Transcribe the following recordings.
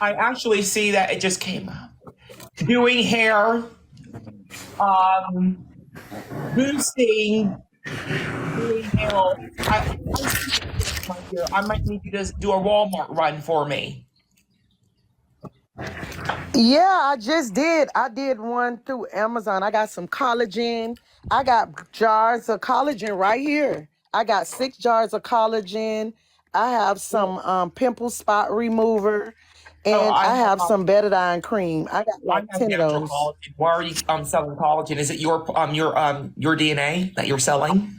I actually see that it just came up. Doing hair, um, boosting, doing nails. I see the difference, my dear. I might need you to do a Walmart run for me. Yeah, I just did. I did one through Amazon. I got some collagen. I got jars of collagen right here. I got 6 jars of collagen. I have some pimple spot remover, Oh, and I have some betadine cream. I got I like have 10 of natural those. collagen. Why are you selling collagen? Is it your DNA that you're selling?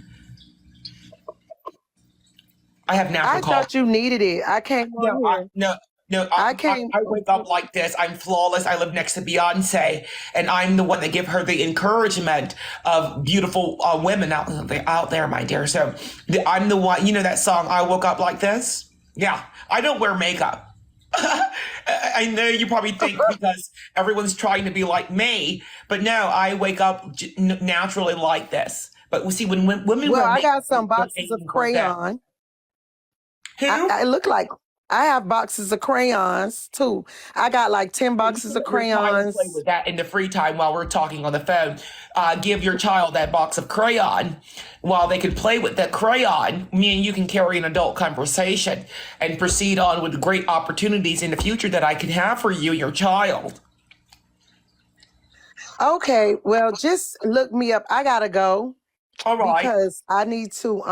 I have natural I collagen. thought you needed it. I came on No, here. no. I came. I wake up like this. I'm flawless. I live next to Beyonce, and I'm the one that give her the encouragement of beautiful women out there, my dear. So I'm the one. You know that song, "I Woke Up Like This." Yeah, I don't wear makeup. I know you probably think because everyone's trying to be like me, but no, I wake up naturally like this. But we see when women Well, wear I makeup, got some they're boxes of aging for that. crayon. Who? I look like I have boxes of crayons too. I got like 10 So you boxes can of let your child play crayons. with that in the free time while we're talking on the phone. Give your child that box of crayon while they can play with that crayon. Me and you can carry an adult conversation and proceed on with great opportunities in the future that I can have for you and your child. Okay, well, just look me up. I gotta go All right. because I need to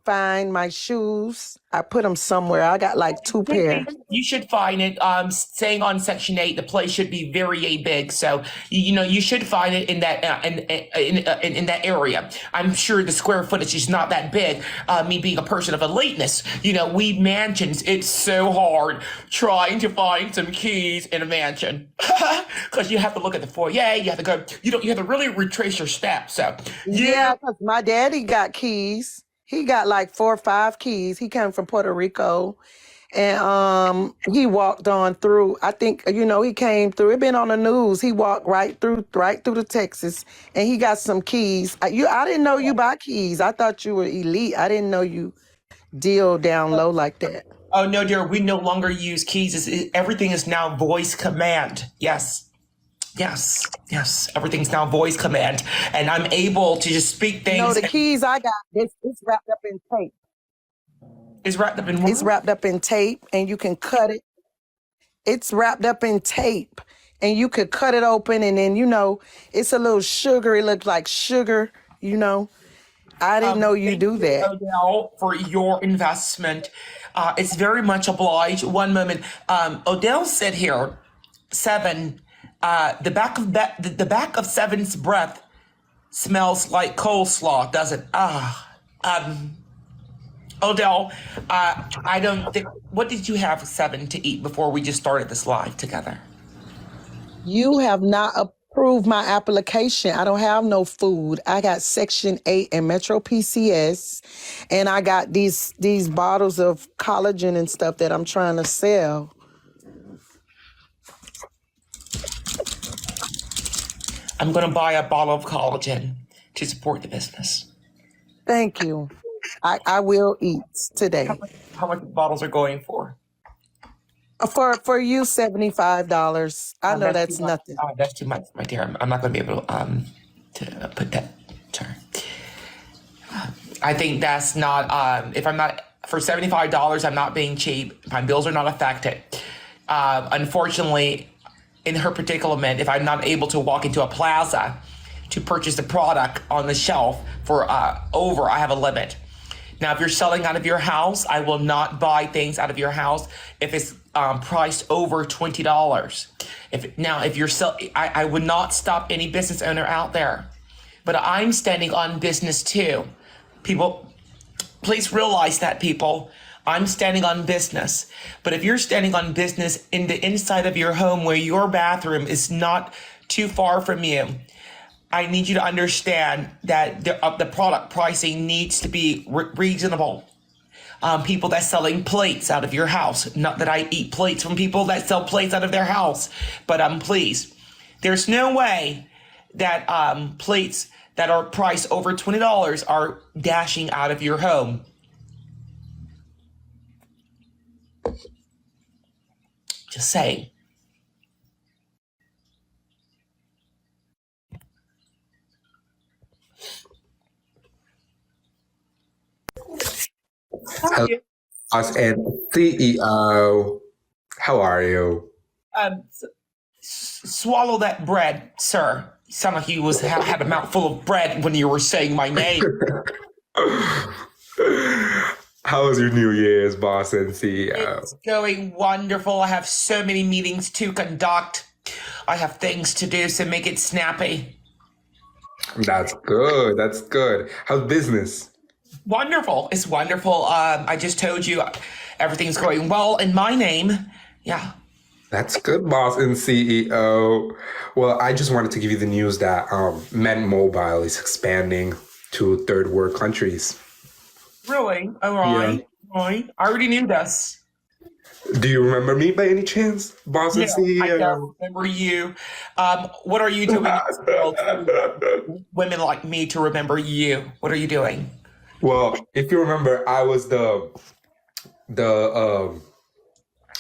find my shoes. I put them somewhere. I got like 2 pair. You should find it. Saying on Section 8, the place should be very big. So you should find it in that in that area. I'm sure the square footage is not that big. Me being a person of eliteness, we mansions. It's so hard trying to find some keys in a mansion because you have to look at the foyer. You have to go. You have to really retrace your steps. So Yeah, yeah. because my daddy got keys. He got like 4 or 5 keys. He came from Puerto Rico. And he walked on through. I think he came through. It been on the news. He walked right through to Texas, and he got some keys. I didn't know you buy keys. I thought you were elite. I didn't know you deal down low like that. Oh no, dear. We no longer use keys. Everything is now voice command. Yes. Yes. Everything's now voice command, and I'm able to just speak No, things. the keys I got. It's wrapped up in tape. Is wrapped up in It's what? wrapped up in tape, and you can cut it. It's wrapped up in tape, and you could cut it open, and then it's a little sugar. It looks like sugar. You know, I didn't know you Thank do you, that. Odell, for your investment. It's very much obliged. One moment. Odell said here, seven. The back of Seven's breath smells like coleslaw, does it? Odell, I don't think. What did you have, Seven, to eat before we just started this live together? You have not approved my application. I don't have no food. I got Section 8 and Metro PCS, and I got these bottles of collagen and stuff that I'm trying to sell. I'm going to buy a bottle of collagen to support the business. Thank you. I will eat today. How much bottles are going for? For you, $75. I know That's too that's much. nothing. That's too much, my dear. I'm not going to be able to put that. Sorry. I think that's not. If I'm not for $75, I'm not being cheap. My bills are not affected. Unfortunately, in her predicament, if I'm not able to walk into a plaza to purchase the product on the shelf for I have a limit. Now, if you're selling out of your house, I will not buy things out of your house if it's priced over $20. If you're I would not stop any business owner out there, but I'm standing on business too. People, please realize that, people. I'm standing on business. But if you're standing on business in the inside of your home where your bathroom is not too far from you, I need you to understand that the product pricing needs to be reasonable. People that selling plates out of your house, not that I eat plates from people that sell plates out of their house, but please, there's no way that plates that are priced over $20 are dashing out of your home. Just saying. How are Hello, you? boss and CEO. How are you? Swallow that bread, sir. You sound like you had a mouthful of bread when you were saying my name. How was your New Year's, boss and It's CEO? going wonderful. I have so many meetings to conduct. I have things to do, so make it snappy. That's good. That's good. How's business? Wonderful. It's wonderful. I just told you everything's going well in my name. Yeah. That's good, boss and CEO. Well, I just wanted to give you the news that Mint Mobile is expanding to third world countries. Really? All Yeah. right. All right. I already knew this. Do you remember me by any chance, boss and No, I don't CEO? remember you. What are you doing in this world to women like me to remember you? What are you doing? Well, if you remember, I was the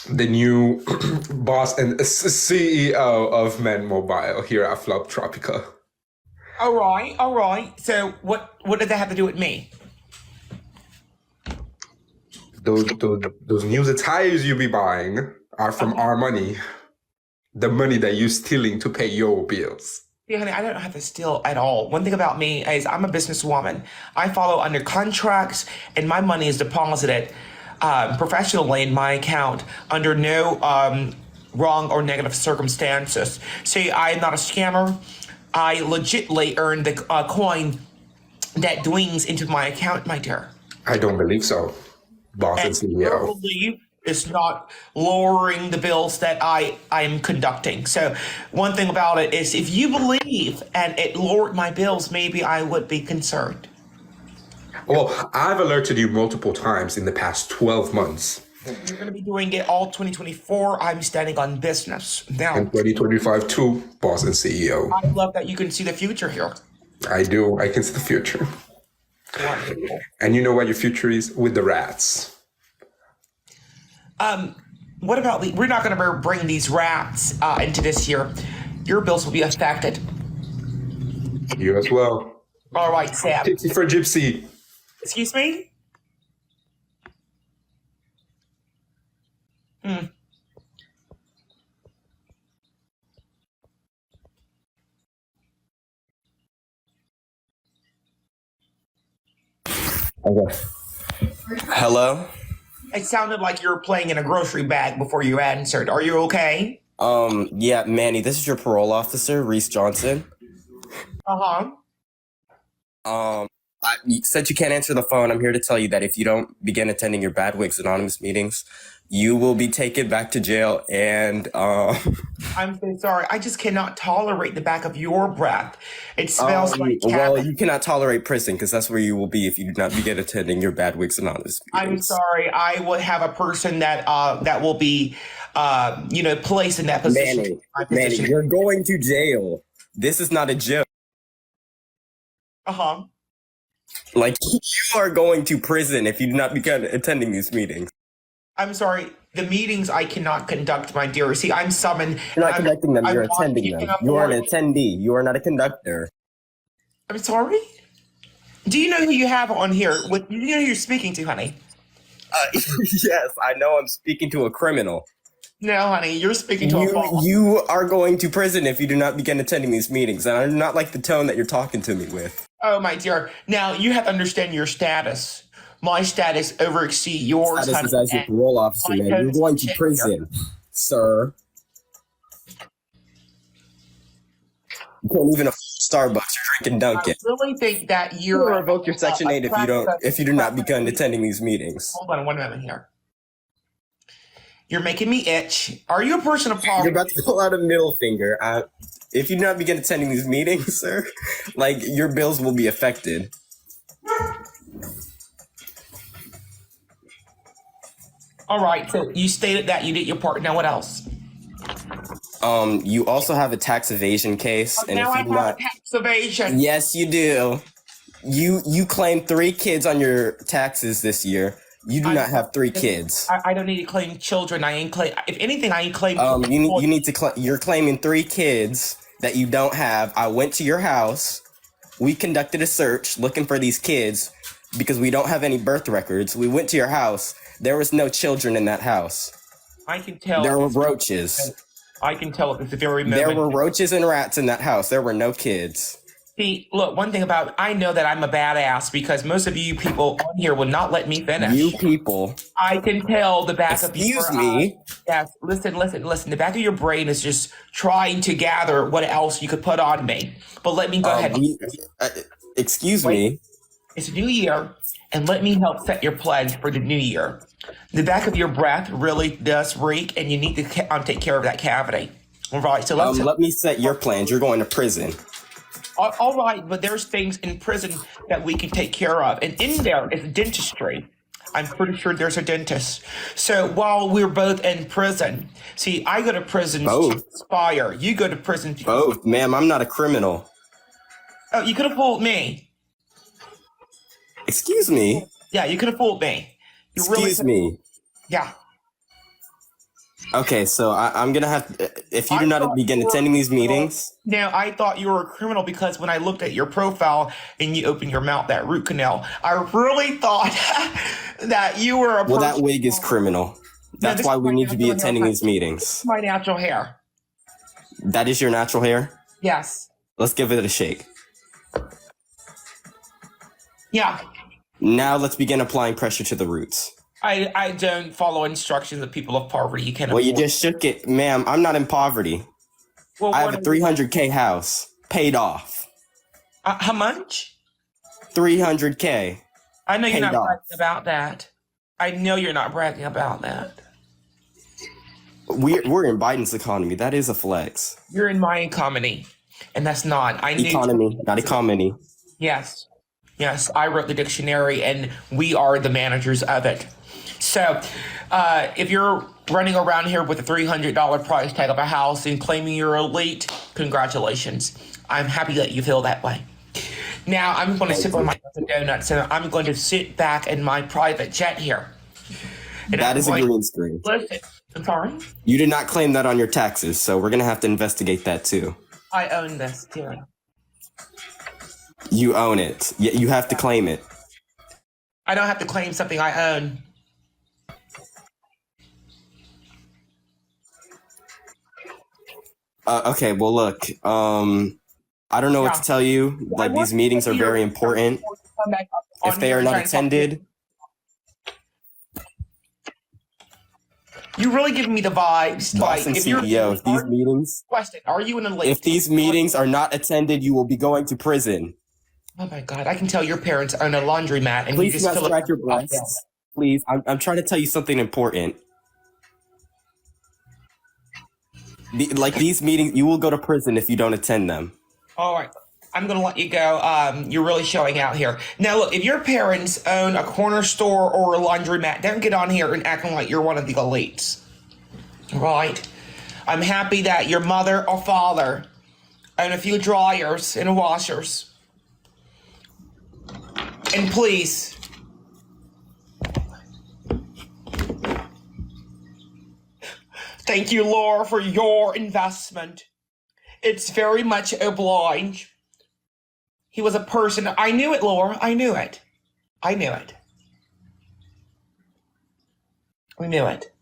new boss and CEO of Men Mobile here at Flop Tropica. All right. All right. So what did that have to do with me? Those new tires you be buying are from our money. The money that you're stealing to pay your bills. Yeah, honey, I don't have to steal at all. One thing about me is I'm a businesswoman. I follow under contracts, and my money is deposited professionally in my account under no wrong or negative circumstances. See, I am not a scammer. I legitly earn the coin that dwings into my account, my dear. I don't believe so, boss and And your CEO. belief is not lowering the bills that I am conducting. So one thing about it is if you believe and it lowered my bills, maybe I would be concerned. Well, I've alerted you multiple times in the past 12 months. You're going to be doing it all 2024. I'm standing on business. Now, And 2025 too, boss and CEO. I love that you can see the future here. I do. I can see the future. Wonderful. And you know what your future is? With the rats. What about we're not going to bring these rats into this year. Your bills will be affected. You as well. All right, Sam. Gypsy for Gypsy. Excuse me? Okay. Hello? It sounded like you were playing in a grocery bag before you answered. Are you okay? Yeah, Manny, this is your parole officer, Reese Johnson. Uh-huh. Since you can't answer the phone, I'm here to tell you that if you don't begin attending your Badwigs Anonymous meetings, you will be taken back to jail and, I'm so sorry. I just cannot tolerate the back of your breath. It smells like well, cabbage. you cannot tolerate prison because that's where you will be if you do not begin attending your Badwigs Anonymous I'm meetings. sorry. I would have a person that that will be placed in that position. Manny, you're going to jail. This is not a joke. Uh-huh. Like, you are going to prison if you do not begin attending these meetings. I'm sorry. The meetings I cannot conduct, my dear. See, I'm summoned. You're not conducting them, you're I'm attending them. You are an attendee. You are not a conductor. I'm sorry? Do you know who you have on here? Do you know who you're speaking to, honey? Yes, I know I'm speaking to a criminal. No, honey, you're speaking to a boss. You are going to prison if you do not begin attending these meetings, and I do not like the tone that you're talking to me with. Oh, my dear. Now, you have to understand your status. My status overexceeds yours, Status honey. is as your parole officer, man. You're going to prison, sir. You can't even afford Starbucks. You're drinking Dunkin'. I really think that You will you're revoke your Section 8 if you do not begin attending these meetings. Hold on one moment here. You're making me itch. Are you a person of power? You're about to pull out a middle finger. If you do not begin attending these meetings, sir, like, your bills will be affected. All right, so you stated that you did your part. Now what else? You also have a tax evasion case, and Now if I you do have not, tax evasion. yes, you do. You claimed 3 kids on your taxes this year. You do not have 3 kids. I don't need to claim children. I ain't claim. If anything, I ain't claim. You need to. You're claiming 3 kids that you don't have. I went to your house. We conducted a search looking for these kids because we don't have any birth records. We went to your house. There was no children in that house. I can tell. There were roaches. I can tell at the very moment. There were roaches and rats in that house. There were no kids. See, look, one thing about I know that I'm a badass because most of you people on here will not let me finish. You people. I can tell the back of your Excuse me. Yes, listen. The back of your brain is just trying to gather what else you could put on me. But let me go ahead. Excuse me. It's a new year, and let me help set your pledge for the new year. The back of your breath really does reek, and you need to take care of that cavity. All right, so let me set your plans. You're going to prison. All right, but there's things in prison that we can take care of. And in there is dentistry. I'm pretty sure there's a dentist. So while we're both in prison, see, I go to prison to aspire. You go to prison to both. Ma'am, I'm not a criminal. Oh, you could have fooled me. Excuse me? Yeah, you could have fooled me. Excuse me? Yeah. Okay, so I'm going to have if you do not begin attending these meetings. Now, I thought you were a criminal because when I looked at your profile and you opened your mouth, that root canal, I really thought that you were a person. Well, that wig is criminal. That's why we need to be attending these meetings. My natural hair. That is your natural hair? Yes. Let's give it a shake. Yeah. Now let's begin applying pressure to the roots. I don't follow instructions of people of poverty. You can't. Well, you just shook it. Ma'am, I'm not in poverty. Well, I have a $300K house paid off. How much? $300K. I know you're not bragging about that. I know you're not bragging about that. We're in Biden's economy. That is a flex. You're in my economy, and that's not. Economy, not economy. Yes. Yes, I wrote the dictionary, and we are the managers of it. So if you're running around here with a $300 price tag of a house and claiming you're elite, congratulations. I'm happy that you feel that way. Now, I'm going to sip on my donuts, and I'm going to sit back in my private jet here. And that is a green screen. Listen, I'm sorry? You did not claim that on your taxes, so we're going to have to investigate that too. I own this, too. You own it. You have to claim it. I don't have to claim something I own. Okay, well, look, I don't know what to tell you. Like, these meetings are very important. If they are not attended... You really give me the vibes. Boss and CEO, if these meetings... Question, are you an elite? If these meetings are not attended, you will be going to prison. Oh my God, I can tell your parents own a laundromat and please you just fill it. Your breasts. Please, I'm trying to tell you something important. These meetings, you will go to prison if you don't attend them. All right, I'm going to let you go. You're really showing out here. Now, look, if your parents own a corner store or a laundromat, don't get on here and acting like you're one of the elites. All right? I'm happy that your mother or father own a few dryers and washers. And please, thank you, Laura, for your investment. It's very much obliged. He was a person. I knew it, Laura. I knew it. I knew it. We knew it.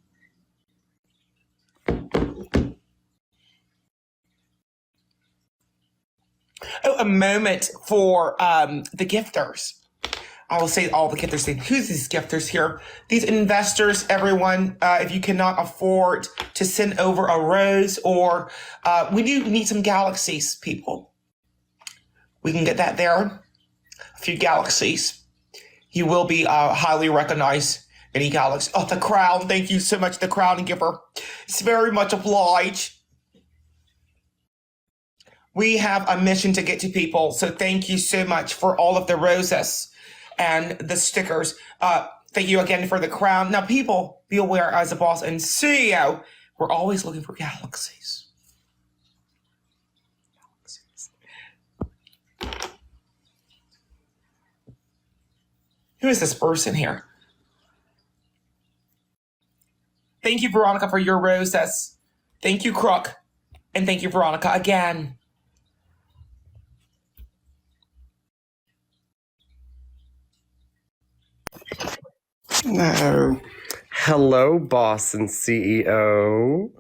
Oh, a moment for the gifters. I will say all the gifters thing. Who's these gifters here? These investors, everyone, if you cannot afford to send over a rose or we do need some galaxies, people. We can get that there. A few galaxies. You will be highly recognized in the galaxy. Oh, the crown. Thank you so much, the crown giver. It's very much obliged. We have a mission to get to people. So thank you so much for all of the roses and the stickers. Thank you again for the crown. Now, people, be aware as a boss and CEO, we're always looking for galaxies. Who is this person here? Thank you, Veronica, for your roses. Thank you, Crook. And thank you, Veronica, again. No. Hello, boss and CEO.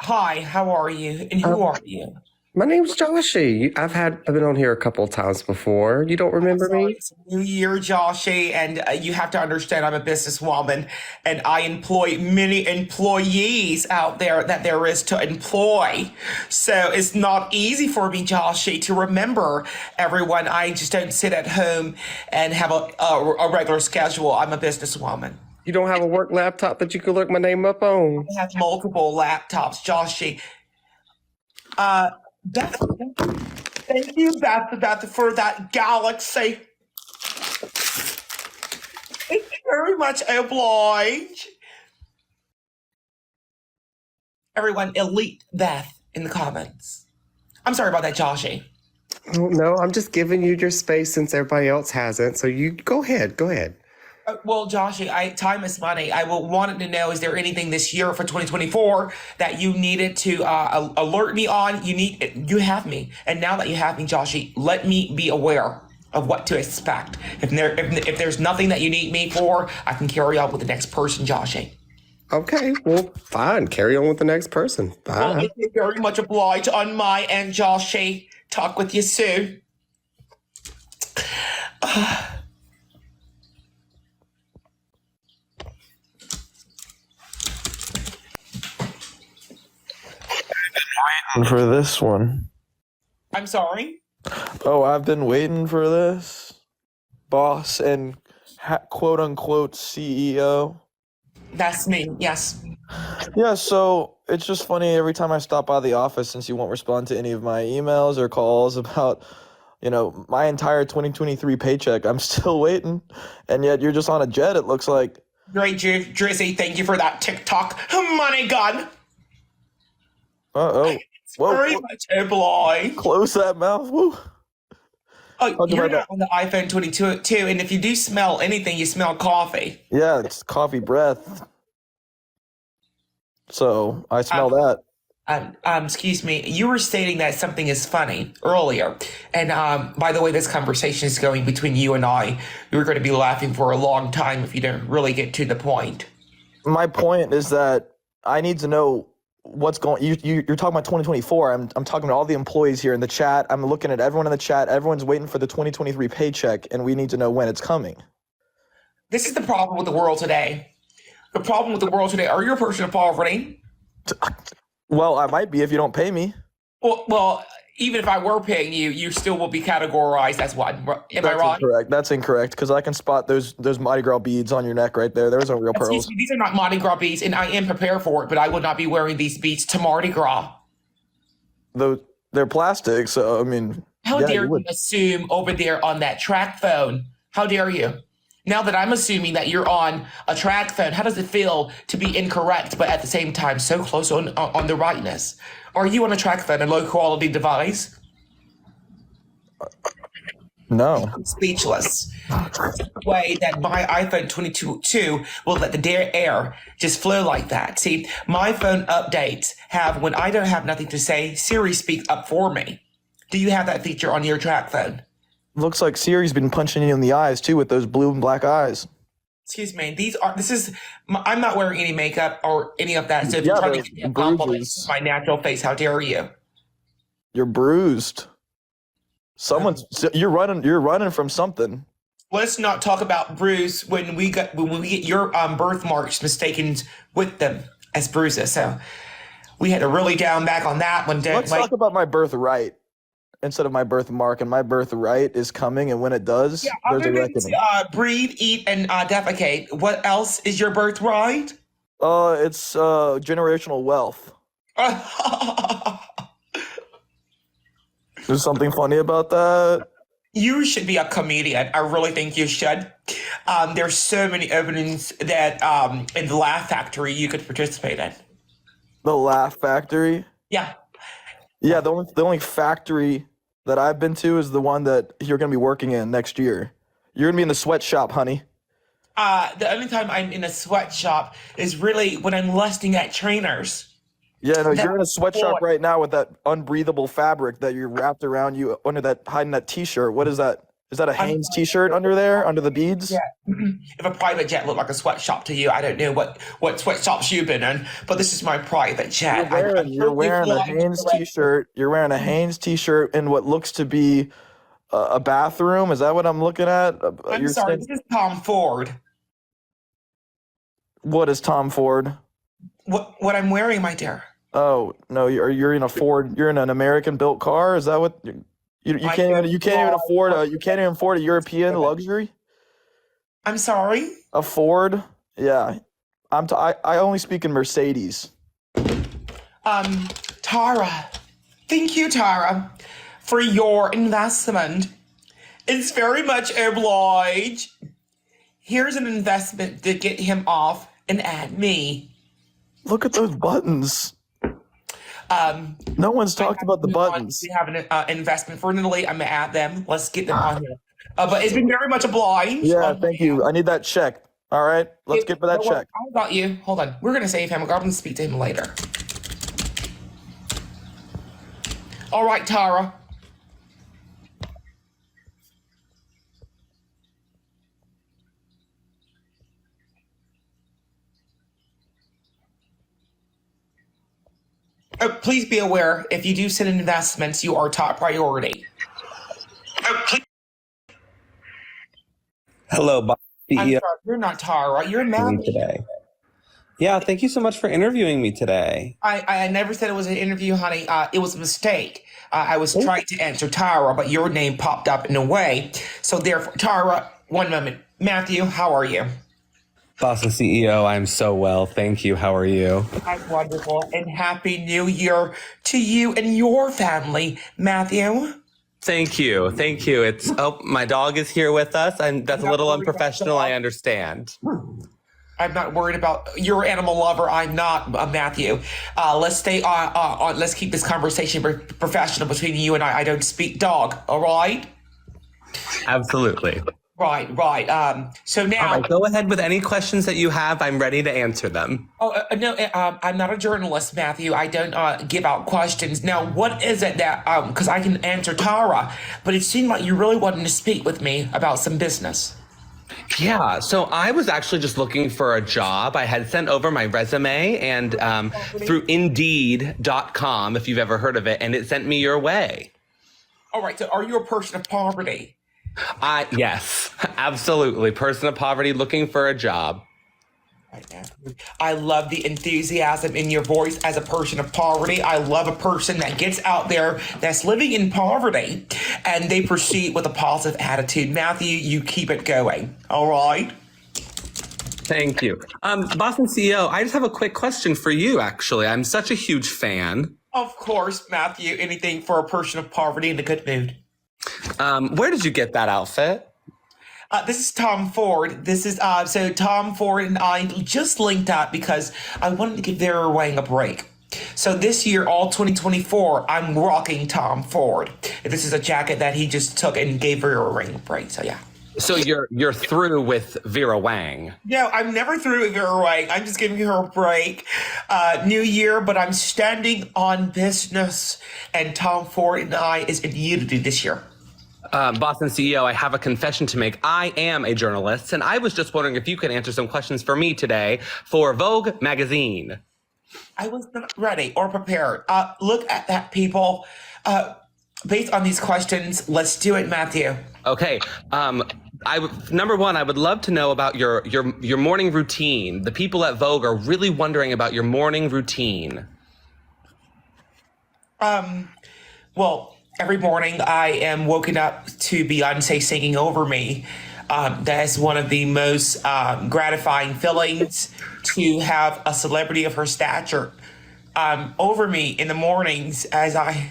Hi, how are you? And who are you? My name's Joshi. I've been on here a couple of times before. You don't remember Sorry, me? it's New Year, Joshy, and you have to understand I'm a businesswoman, and I employ many employees out there that there is to employ. So it's not easy for me, Joshy, to remember everyone. I just don't sit at home and have a regular schedule. I'm a businesswoman. You don't have a work laptop that you could look my name up on? I have multiple laptops, Joshy. Beth, thank you, Beth, for that galaxy. Thank you very much, oblige. Everyone, elite Beth in the comments. I'm sorry about that, Joshy. Oh, no, I'm just giving you your space since everybody else hasn't. So you go ahead. Well, Joshy, time is money. I wanted to know, is there anything this year for 2024 that you needed to alert me on? You have me. And now that you have me, Joshy, let me be aware of what to expect. If there's nothing that you need me for, I can carry on with the next person, Joshy. Okay, well, fine. Carry on with the next person. Bye. Well, thank you very much obliged on my end, Joshy. Talk with you soon. For this one. I'm sorry? Oh, I've been waiting for this. Boss and quote unquote CEO. That's me, yes. Yeah, so it's just funny every time I stop by the office since you won't respond to any of my emails or calls about, my entire 2023 paycheck. I'm still waiting. And yet you're just on a jet, it looks like. Great, Drizzy. Thank you for that TikTok money gun. Uh-oh. Whoa, Very much obliged. close that mouth. Woo. Oh, Talk you're about not on the iPhone 22 too, and if you do smell anything, you smell coffee. Yeah, it's coffee breath. So I smell that. Excuse me. You were stating that something is funny earlier, and by the way, this conversation is going between you and I. You're going to be laughing for a long time if you don't really get to the point. My point is that I need to know what's going. You're talking about 2024. I'm talking to all the employees here in the chat. I'm looking at everyone in the chat. Everyone's waiting for the 2023 paycheck, and we need to know when it's coming. This is the problem with the world today. The problem with the world today. Are you a person of poverty? Well, I might be if you don't pay me. Well, even if I were paying you, you still will be categorized as one. Am I wrong? Incorrect. That's incorrect because I can spot those Mardi Gras beads on your neck right there. Those are real Excuse pearls. me, these are not Mardi Gras beads, and I am prepared for it, but I would not be wearing these beads to Mardi Gras. They're plastic, so I mean. How yeah, dare you would. assume over there on that track phone? How dare you? Now that I'm assuming that you're on a track phone, how does it feel to be incorrect, but at the same time so close on the rightness? Are you on a track phone, a low quality device? No. I'm speechless. The way that my iPhone 22 will let the air just flow like that. See, my phone updates have, when I don't have nothing to say, Siri speaks up for me. Do you have that feature on your track phone? Looks like Siri's been punching you in the eyes too with those blue and black eyes. Excuse me. I'm not wearing any makeup or any of that. So if you're trying to give me a compliment to my natural face, how dare you? You're bruised. You're running from something. Let's not talk about bruise when we get your birthmarks mistaken with them as bruises. So we had to really down back on that one. Let's talk about my birthright instead of my birthmark, and my birthright is coming, and when it does, there's a reckoning. Breathe, eat, and defecate. What else is your birthright? It's generational wealth. There's something funny about that. You should be a comedian. I really think you should. There's so many openings that in the Laugh Factory you could participate in. The Laugh Factory? Yeah. Yeah, the only factory that I've been to is the one that you're going to be working in next year. You're going to be in the sweatshop, honey. The only time I'm in a sweatshop is really when I'm lusting at trainers. Yeah, no, That you're in a sweatshop boy. right now with that unbreathable fabric that you're wrapped around you under that hiding that t-shirt. What is that? Is that a I'm Hanes t-shirt under there, under the beads? yeah. If a private jet looked like a sweatshop to you, I don't know what sweatshops you've been in, but this is my private jet. I'm You're totally wearing a flying Hanes direct. t-shirt. You're wearing a Hanes t-shirt in what looks to be a bathroom. Is that what I'm looking at? I'm You're sorry, saying, this is Tom Ford. what is Tom Ford? What I'm wearing, my dear. Oh no, you're in a Ford. You're in an American-built car. Is that what you I can't even am you can't even afford flying. a European luxury? I'm sorry. A Ford? Yeah, I only speak in Mercedes. Tara. Thank you, Tara, for your investment. It's very much obliged. Here's an investment to get him off and add me. Look at those buttons. No one's talked about the buttons. We have an investment for Italy. I'm gonna add them. Let's get them on here. But it's been very much obliged. Yeah, thank you. I need that check. All right, let's get for that check. I got you. Hold on. We're gonna save him. I'm gonna speak to him later. All right, Tara. Oh, please be aware, if you do send in investments, you are top priority. Oh, please. Hello, Bob. I'm CEO sorry, you're not Tara. You're me Maddie. today. Yeah, thank you so much for interviewing me today. I never said it was an interview, honey. It was a mistake. I was trying to answer Tara, but your name popped up in a way. So therefore, Tara, one moment. Matthew, how are you? Boston CEO, I'm so well. Thank you. How are you? I'm wonderful. And Happy New Year to you and your family, Matthew. Thank you. Thank you. It's my dog is here with us. That's a little unprofessional. I understand. I'm not worried about your animal lover. I'm not, Matthew. Let's stay on. Let's keep this conversation professional between you and I. I don't speak dog. All right. Absolutely. Right. So now, All right, go ahead with any questions that you have. I'm ready to answer them. no, I'm not a journalist, Matthew. I don't give out questions. Now, what is it that? Because I can answer Tara, but it seemed like you really wanted to speak with me about some business. Yeah, so I was actually just looking for a job. I had sent over my resume and through Indeed.com, if you've ever heard of it, and it sent me your way. All right. So, are you a person of poverty? Yes, absolutely. Person of poverty looking for a job. I love the enthusiasm in your voice as a person of poverty. I love a person that gets out there that's living in poverty and they proceed with a positive attitude. Matthew, you keep it going. All right. Thank you. Boston CEO, I just have a quick question for you, actually. I'm such a huge fan. Of course, Matthew, anything for a person of poverty in a good mood. Where did you get that outfit? This is Tom Ford. This is so Tom Ford and I just linked up because I wanted to give their wearing a break. So this year, all 2024, I'm rocking Tom Ford. This is a jacket that he just took and gave Vera Wang a break. So yeah. So you're through with Vera Wang. No, I'm never through with Vera Wang. I'm just giving her a break. New year, but I'm standing on business. And Tom Ford and I is in unity this year. Boston CEO, I have a confession to make. I am a journalist, and I was just wondering if you could answer some questions for me today for Vogue magazine. I was not ready or prepared. Look at that, people. Based on these questions, let's do it, Matthew. Okay. Number one, I would love to know about your morning routine. The people at Vogue are really wondering about your morning routine. Well, every morning I am woken up to Beyonce singing over me. That is one of the most gratifying feelings to have a celebrity of her stature over me in the mornings as I.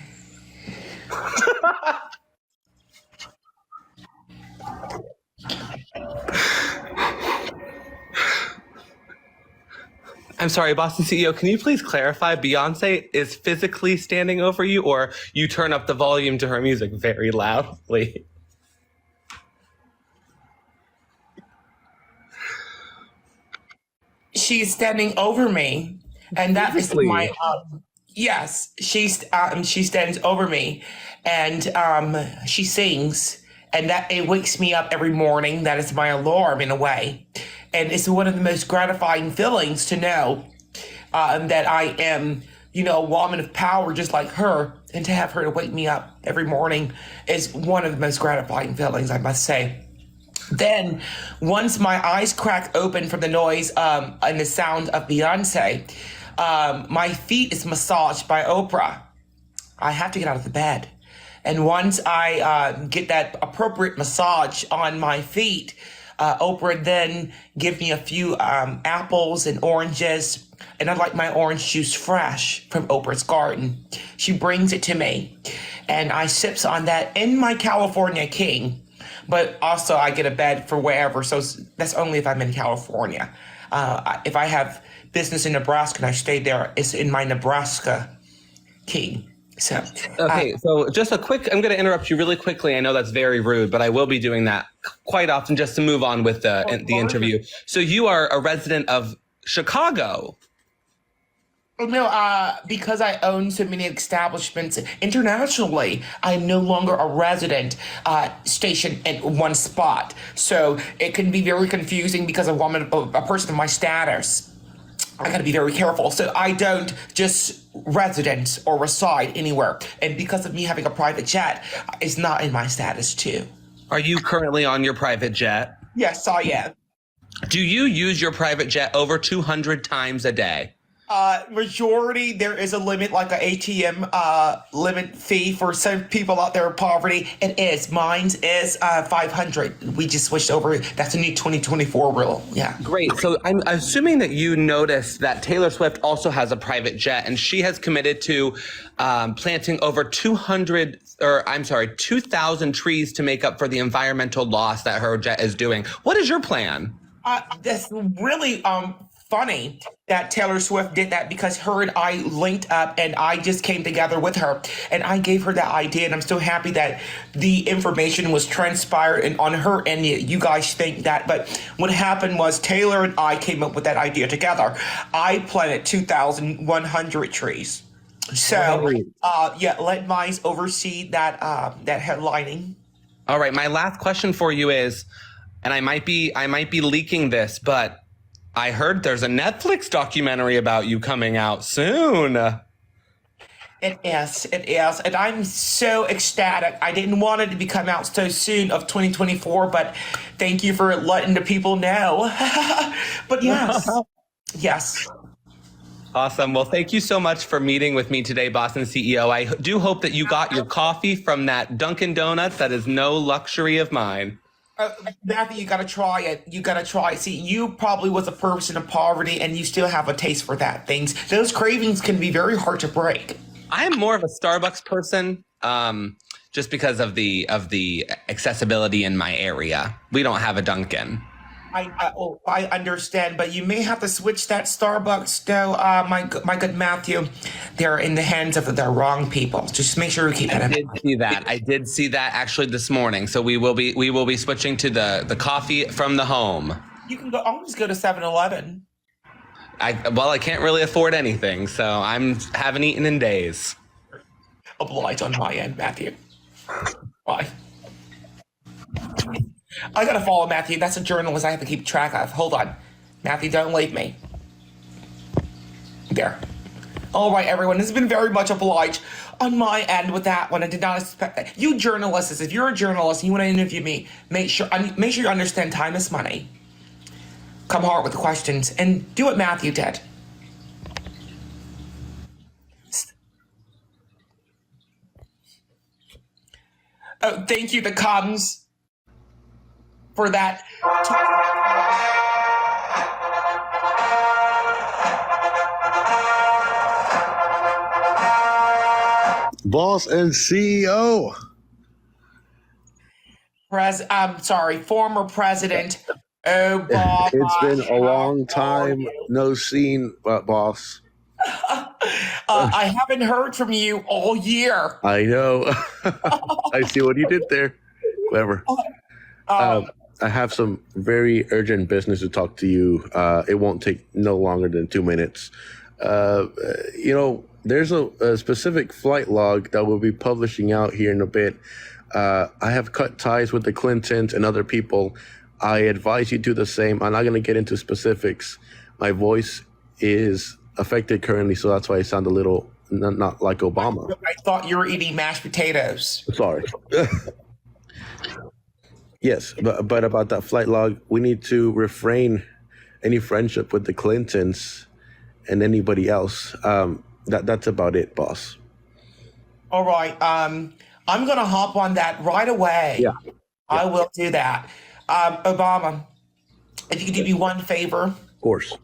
I'm sorry, Boston CEO, can you please clarify? Beyonce is physically standing over you, or you turn up the volume to her music very loudly? she's standing over me, and that is my yes. She stands over me, and she sings, and that it wakes me up every morning. That is my alarm in a way, and it's one of the most gratifying feelings to know that I am, a woman of power just like her, and to have her to wake me up every morning is one of the most gratifying feelings, I must say. Then, once my eyes crack open from the noise and the sound of Beyonce, my feet is massaged by Oprah. I have to get out of the bed. And once I get that appropriate massage on my feet, Oprah then gives me a few apples and oranges. And I like my orange juice fresh from Oprah's garden. She brings it to me. And I sips on that in my California King. But also I get a bed for wherever, so that's only if I'm in California. If I have business in Nebraska and I stay there, it's in my Nebraska King. So okay, so just I'm going to interrupt you really quickly. I know that's very rude, but I will be doing that quite often just to move on with the interview. So you are a resident of Chicago. No, because I own so many establishments internationally, I'm no longer a resident stationed in one spot. So it can be very confusing because a person of my status. I gotta be very careful. So I don't just resident or reside anywhere. And because of me having a private jet, it's not in my status too. Are you currently on your private jet? Yes, I am. Do you use your private jet over 200 times a day? Majority, there is a limit, like an ATM limit fee for some people out there in poverty. It is. Mine's is 500. We just switched over. That's a new 2024 rule. Yeah. Great. So I'm assuming that you noticed that Taylor Swift also has a private jet, and she has committed to planting over 2,000 trees to make up for the environmental loss that her jet is doing. What is your plan? That's really funny that Taylor Swift did that, because her and I linked up and I just came together with her and I gave her that idea, and I'm so happy that the information was transpired and on her end. You guys think that, but what happened was Taylor and I came up with that idea together. I planted 2,100 trees. So let Mize oversee that headlining. All right, my last question for you is, and I might be leaking this, but I heard there's a Netflix documentary about you coming out soon. It is, and I'm so ecstatic. I didn't want it to be come out so soon of 2024, but thank you for letting the people know. But yes. Awesome. Well, thank you so much for meeting with me today, Boston CEO. I do hope that you got your coffee from that Dunkin' Donuts. That is no luxury of mine. Matthew, you gotta try it. See, you probably was a person of poverty, and you still have a taste for those cravings can be very hard to break. I'm more of a Starbucks person, just because of the accessibility in my area. We don't have a Dunkin'. I understand, but you may have to switch that Starbucks though. My good Matthew, they're in the hands of the wrong people. Just make sure you keep that in mind. I did see that actually this morning. So we will be switching to the coffee from the home. You can always go to 7-Eleven. I can't really afford anything, so I haven't eaten in days. Oblige on my end, Matthew. Bye. I gotta follow Matthew. That's a journalist I have to keep track of. Hold on. Matthew, don't leave me. There. All right, everyone. This has been very much obliged on my end with that one. I did not expect that. You journalists, if you're a journalist and you want to interview me, make sure you understand time is money. Come hard with the questions and do what Matthew did. Oh, thank you, the comms, for that. Boss and CEO. Former president Obama. It's been a long time no seen, boss. I haven't heard from you all year. I know. I see what you did there. Clever. I have some very urgent business to talk to you. It won't take no longer than 2 minutes. There's a specific flight log that we'll be publishing out here in a bit. I have cut ties with the Clintons and other people. I advise you do the same. I'm not going to get into specifics. My voice is affected currently, so that's why I sound a little not like Obama. I thought you were eating mashed potatoes. Sorry. Yes, but about that flight log, we need to refrain any friendship with the Clintons and anybody else. That's about it, boss. All right. I'm gonna hop on that right away. Yeah. I will do that. Obama, if you could do me one favor. Of course.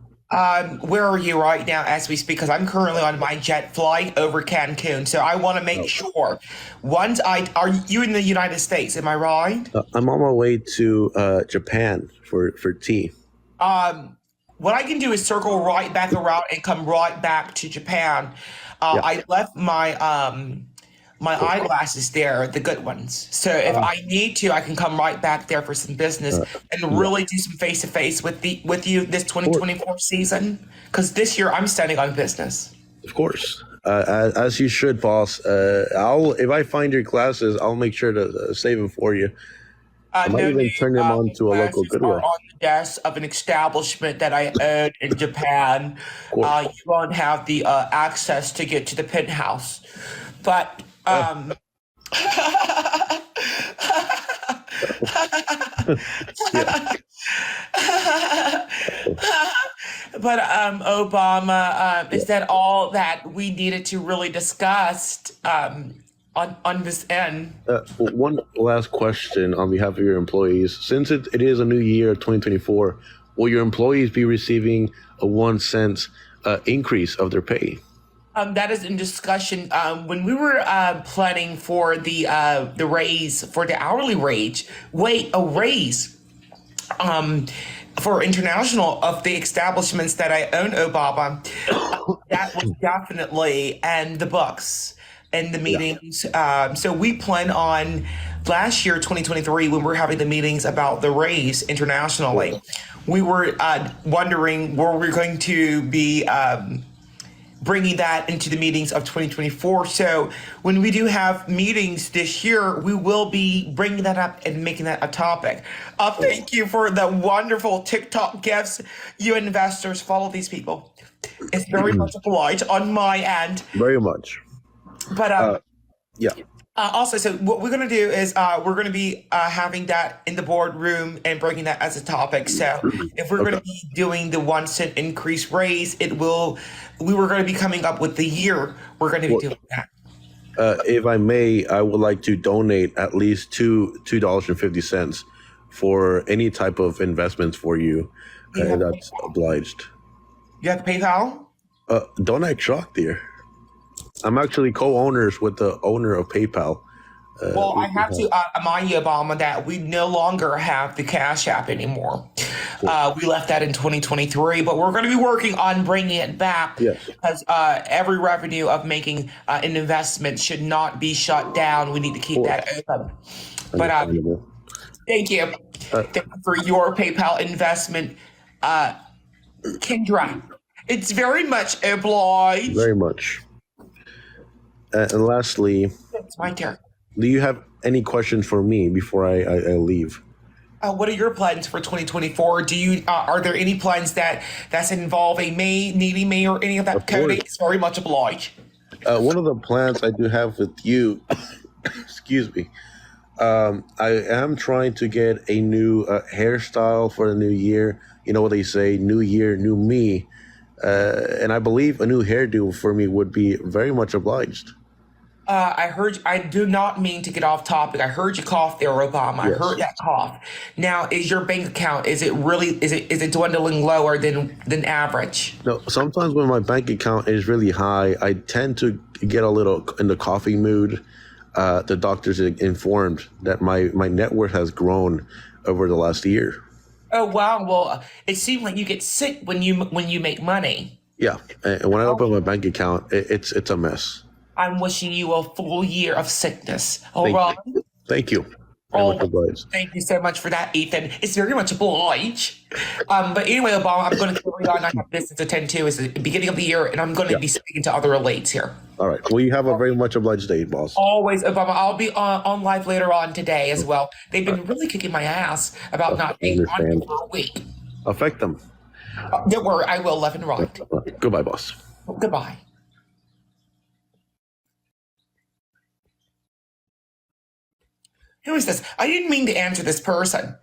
Where are you right now as we speak? Because I'm currently on my jet flight over Cancun. So I want to make sure. Are you in the United States? Am I right? I'm on my way to Japan for tea. What I can do is circle right back around and come right back to Japan. I left my eyeglasses there, the good ones. So if I need to, I can come right back there for some business and really do some face to face with you this 2024 season. Because this year I'm standing on business. Of course, as you should, boss. If I find your glasses, I'll make sure to save them for you. I might even turn them on to a local Goodwill. On the desk of an establishment that I own in Japan. You won't have the access to get to the penthouse, but. But Obama, is that all that we needed to really discuss on this end? One last question on behalf of your employees. Since it is a new year, 2024, will your employees be receiving a 1 cent increase of their pay? That is in discussion. When we were planning for the raise for the hourly raise, a raise for international of the establishments that I own, Obama, that was definitely in the books and the meetings. So we plan on last year, 2023, when we were having the meetings about the raise internationally, we were wondering were we going to be bringing that into the meetings of 2024. So when we do have meetings this year, we will be bringing that up and making that a topic. Thank you for the wonderful TikTok gifts. You investors, follow these people. It's very much obliged on my end. Very much. But yeah. Also, so what we're going to do is we're going to be having that in the boardroom and bringing that as a topic. So if we're going to be doing the 1 cent increase raise, we were going to be coming up with the year we're going to be doing that. If I may, I would like to donate at least $2.50 for any type of investments for you. And that's obliged. You have PayPal? Don't act shocked, dear. I'm actually co-owners with the owner of PayPal. Well, I have to remind you, Obama, that we no longer have the Cash App anymore. We left that in 2023, but we're going to be working on bringing it back because every revenue of making an investment should not be shut down. We need to keep that open. But thank you. Thank you for your PayPal investment, Kendra. It's very much obliged. Very much. And lastly, it's my turn. Do you have any questions for me before I leave? What are your plans for 2024? Are there any plans that's involving needing me or any of that coding? It's very much obliged. One of the plans I do have with you, excuse me, I am trying to get a new hairstyle for the new year. You know what they say, new year, new me. And I believe a new hairdo for me would be very much obliged. I do not mean to get off topic. I heard you cough there, Obama. I heard that cough. Now, is your bank account, is it dwindling lower than average? No, sometimes when my bank account is really high, I tend to get a little in the coughing mood. The doctors informed that my net worth has grown over the last year. Oh, wow. Well, it seems like you get sick when you make money. Yeah. And when I open my bank account, it's a mess. I'm wishing you a full year of sickness. All right. Thank you. Very much Oh, obliged. thank you so much for that, Ethan. It's very much obliged. But anyway, Obama, I'm going to carry on. I have business to attend to. It's the beginning of the year, and I'm going to be speaking to other elites here. All right. Well, you have a very much obliged day, boss. Always, Obama. I'll be on live later on today as well. They've been really kicking my ass about not being on understand. for a week. Affect them. Don't worry, I will left and right. Goodbye, boss. Goodbye. Who is this? I didn't mean to answer this person.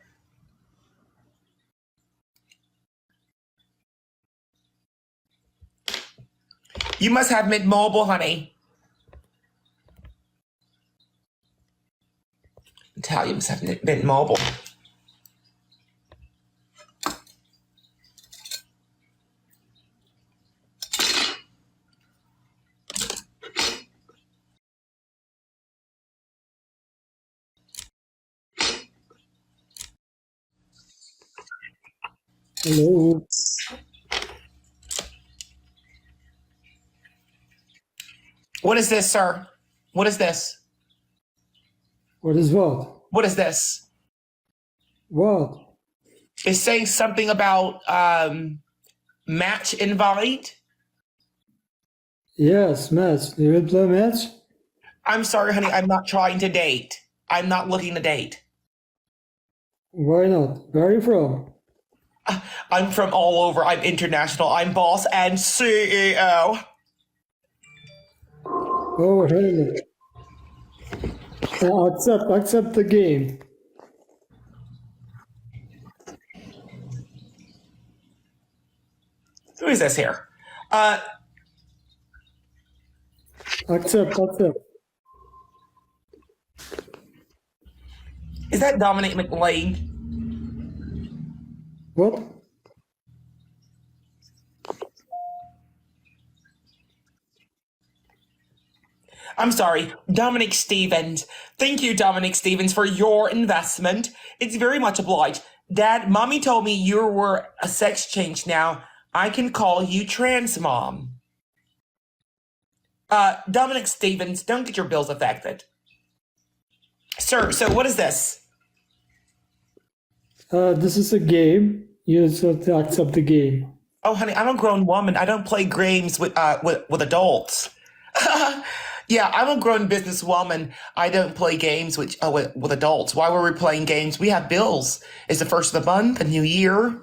You must have Mint Mobile, honey. You must have Mint Mobile. Hello. What is this, sir? What is this? What is what? What is this? What? It's saying something about match invite. Yes, match. You will play match? I'm sorry, honey. I'm not trying to date. I'm not looking to date. Why not? Where are you from? I'm from all over. I'm international. I'm boss and CEO. Oh, really? Accept the game. Who is this here? Accept. Is that Dominic McLean? What? I'm sorry, Dominic Stevens. Thank you, Dominic Stevens, for your investment. It's very much obliged. Dad, Mommy told me you were a sex change now. I can call you trans mom. Dominic Stevens, don't get your bills affected. Sir, so what is this? This is a game. You just have to accept the game. Oh, honey, I'm a grown woman. I don't play games with adults. Yeah, I'm a grown businesswoman. I don't play games with adults. Why were we playing games? We have bills. It's the first of the month, a new year.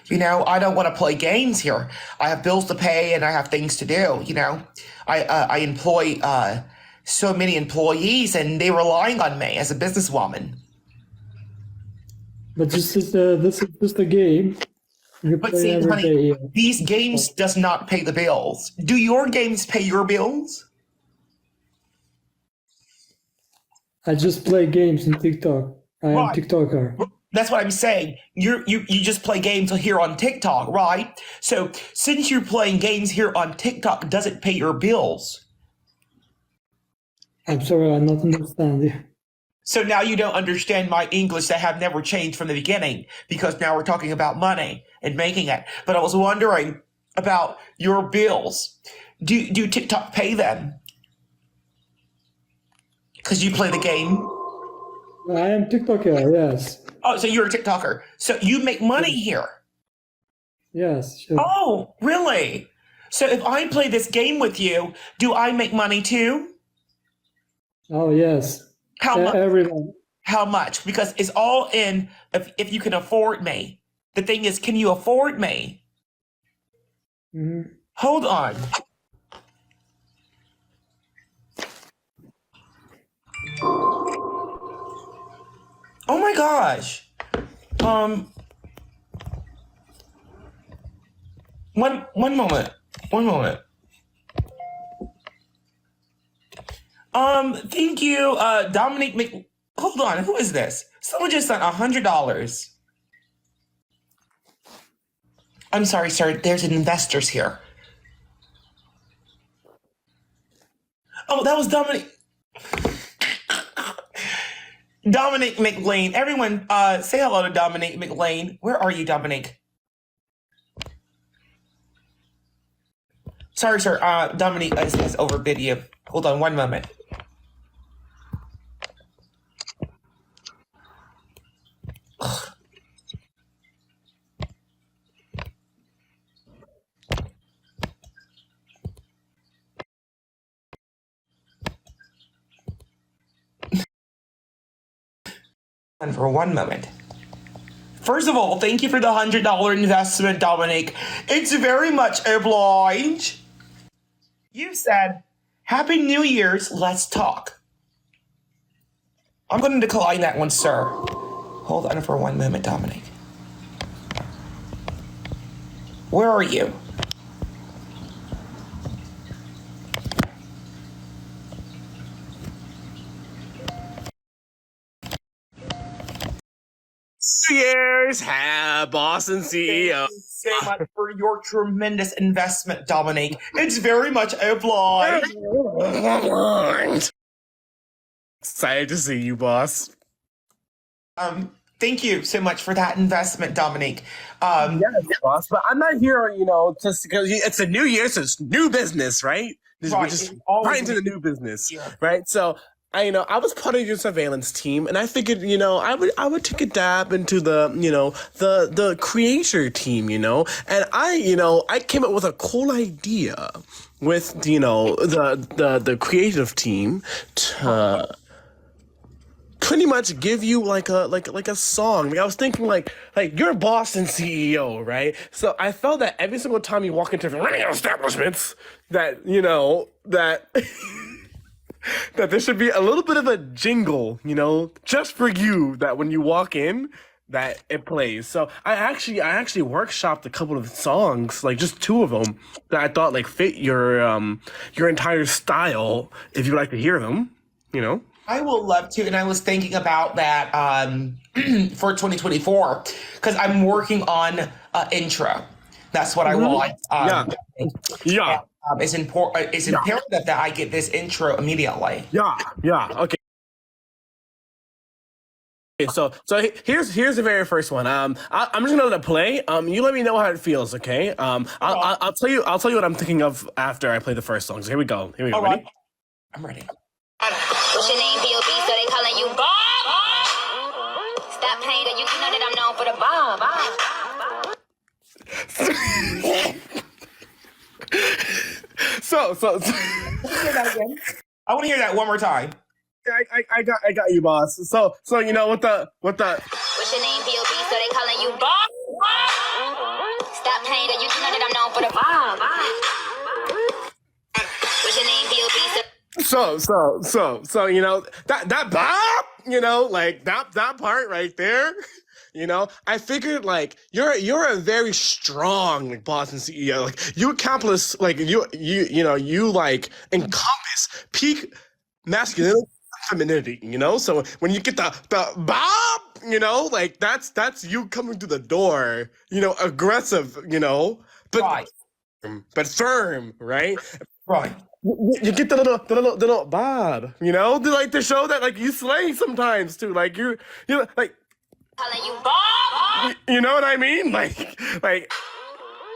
You know, I don't want to play games here. I have bills to pay and I have things to do. You know, I employ so many employees and they're relying on me as a businesswoman. But this is just a game. You But play see, every honey, day. these games does not pay the bills. Do your games pay your bills? I just play games in TikTok. I am Right. TikToker. That's what I'm saying. You just play games here on TikTok, right? So since you're playing games here on TikTok, does it pay your bills? I'm sorry, I not understand you. So now you don't understand my English that have never changed from the beginning because now we're talking about money and making it. But I was wondering about your bills. Do TikTok pay them? Because you play the game. I am TikToker, yes. Oh, so you're a TikToker. So you make money here. Yes, sure. Oh, really? So if I play this game with you, do I make money too? Oh, yes. How much? Everyone. How much? Because it's all in if you can afford me. The thing is, can you afford me? Mhm. Hold on. Oh my gosh. One moment. One moment. Thank you, Dominic Mc. Hold on, who is this? Someone just sent $100. I'm sorry, sir. There's an investors here. Oh, that was Dominic. Dominic McLean. Everyone, say hello to Dominic McLean. Where are you, Dominic? Sorry, sir. Dominic is overbid you. Hold on one moment. And for one moment. First of all, thank you for the $100 investment, Dominic. It's very much obliged. You said, Happy New Year's, let's talk. I'm going to decline that one, sir. Hold on for one moment, Dominic. Where are you? Cheers, Boston CEO. Thank you so much for your tremendous investment, Dominic. It's very much obliged. Excited to see you, boss. Thank you so much for that investment, Dominic. Yes, boss. But I'm not here, just because it's a new year, so it's new business, right? We're Right, just it's always right into the new new business, year. right? So I was part of your surveillance team, and I figured, I would take a dab into the creator team, and I came up with a cool idea with the creative team to pretty much give you like a song. Like, I was thinking like you're Boston CEO, right? So I felt that every single time you walk into running establishments, that that that there should be a little bit of a jingle, just for you, that when you walk in, that it plays. So I actually workshopped a couple of songs, like just two of them, that I thought like fit your entire style. If you'd like to hear them, I will love to, and I was thinking about that for 2024 because I'm working on intro. That's what I want. Yeah. It's important. It's imperative that I get this intro immediately. Yeah. Okay. So here's the very first one. I'm just gonna let it play. You let me know how it feels, okay? I'll tell you what I'm thinking of after I play the first song. So here we go. All Ready? right. I'm ready. What's your name, B.O.B., so they calling you Bob? Stop playing, you know that I'm known for the Bob. So Hear that again. I want to hear that one more time. I got you, boss. So what the What's your name, B.O.B., so they calling you Bob? Stop playing, you know that I'm known for the Bob. What's your name, B.O.B., so So that bop, like that part right there, I figured like you're a very strong like Boston CEO, like you accomplish like you like encompass peak masculinity, femininity, so when you get the bop, like that's you coming through the door, aggressive, but Right. but firm, right? Right. You get the little bob, to show that like you slay sometimes too, like you like calling you Bob? you know what I mean, like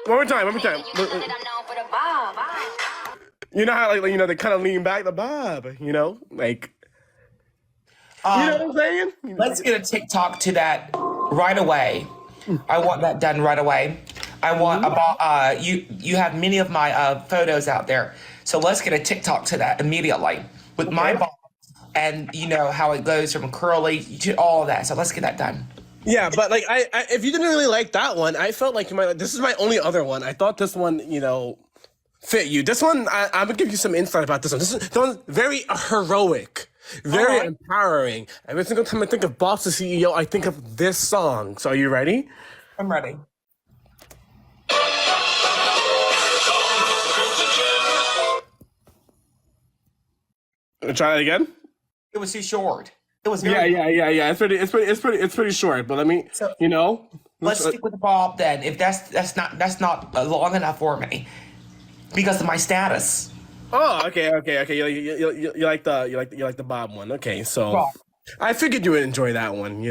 one more time. You know that I'm known for the Bob. You know how like they kind of lean back the bob, like you know what I'm saying? Let's get a TikTok to that right away. I want that done right away. I want about you have many of my photos out there. So let's get a TikTok to that immediately with my bob, and how it goes from curly to all of that. So let's get that done. Yeah, but like I if you didn't really like that one, I felt like you might. This is my only other one. I thought this one, fit you. This one, I'm gonna give you some insight about this one. This one's very heroic, very empowering. Every single time I think of Boss the CEO, I think of this song. So are you ready? I'm ready. Try it again. It was too short. It was very Yeah. It's pretty short. But let me, Let's stick with the bob then. If that's not long enough for me because of my status. Oh, okay. You like the Bob one. Okay, so Right. I figured you would enjoy that one.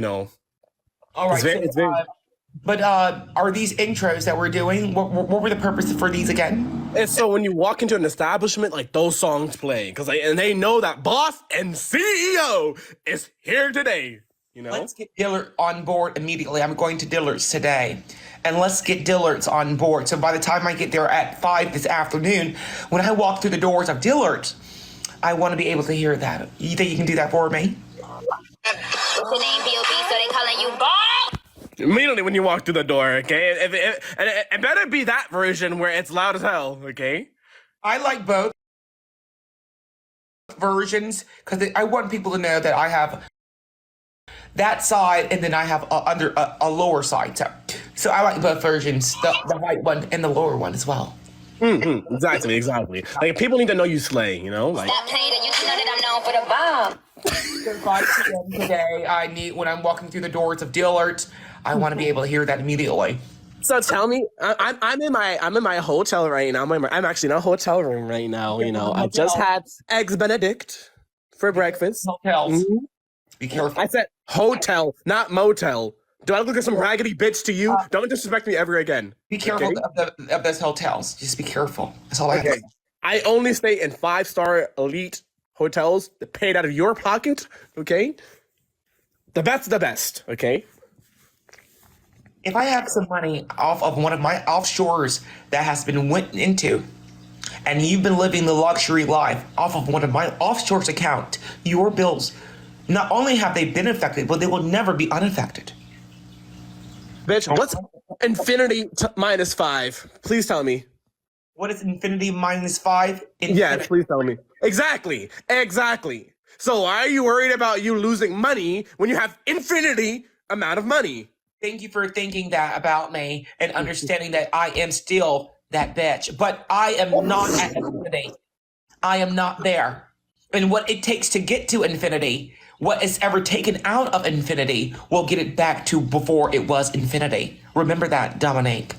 All right. It's very. But are these intros that we're doing? What were the purposes for these again? And so when you walk into an establishment, like those songs play, and they know that boss and CEO is here today. You know? Let's get Dillard on board immediately. I'm going to Dillard's today. And let's get Dillard's on board. So by the time I get there at 5 this afternoon, when I walk through the doors of Dillard's, I want to be able to hear that. You think you can do that for me? What's your name, B.O.B., so they calling you Bob? Immediately when you walk through the door, okay? And it better be that version where it's loud as hell, okay? I like both versions because I want people to know that I have that side and then I have a lower side. So I like both versions, the high one and the lower one as well. Exactly. Like, people need to know you slay, you know? Like, Stop playing, you know that I'm known for the bomb. 5 p.m. today, when I'm walking through the doors of Dillard's, I want to be able to hear that immediately. so tell me, I'm in my hotel right now. I'm actually in a hotel room right now. You know, I just had eggs Benedict for breakfast. Hotels. Be careful. I said hotel, not motel. Do I look like some raggedy bitch to you? Don't disrespect me ever again. Be careful okay? of those hotels. Just be careful. That's all I have to say. I only stay in 5-star elite hotels paid out of your pocket. Okay, the best. Okay. If I have some money off of one of my offshores that has been went into, and you've been living the luxury life off of one of my offshore's account, your bills, not only have they been affected, but they will never be unaffected. Bitch, what's infinity minus 5? Please tell me. What is infinity minus 5? Yeah, please tell me. Exactly. So why are you worried about you losing money when you have infinity amount of money? Thank you for thinking that about me and understanding that I am still that bitch. But I am not at infinity. I am not there. And what it takes to get to infinity, what is ever taken out of infinity, will get it back to before it was infinity. Remember that, Dominique.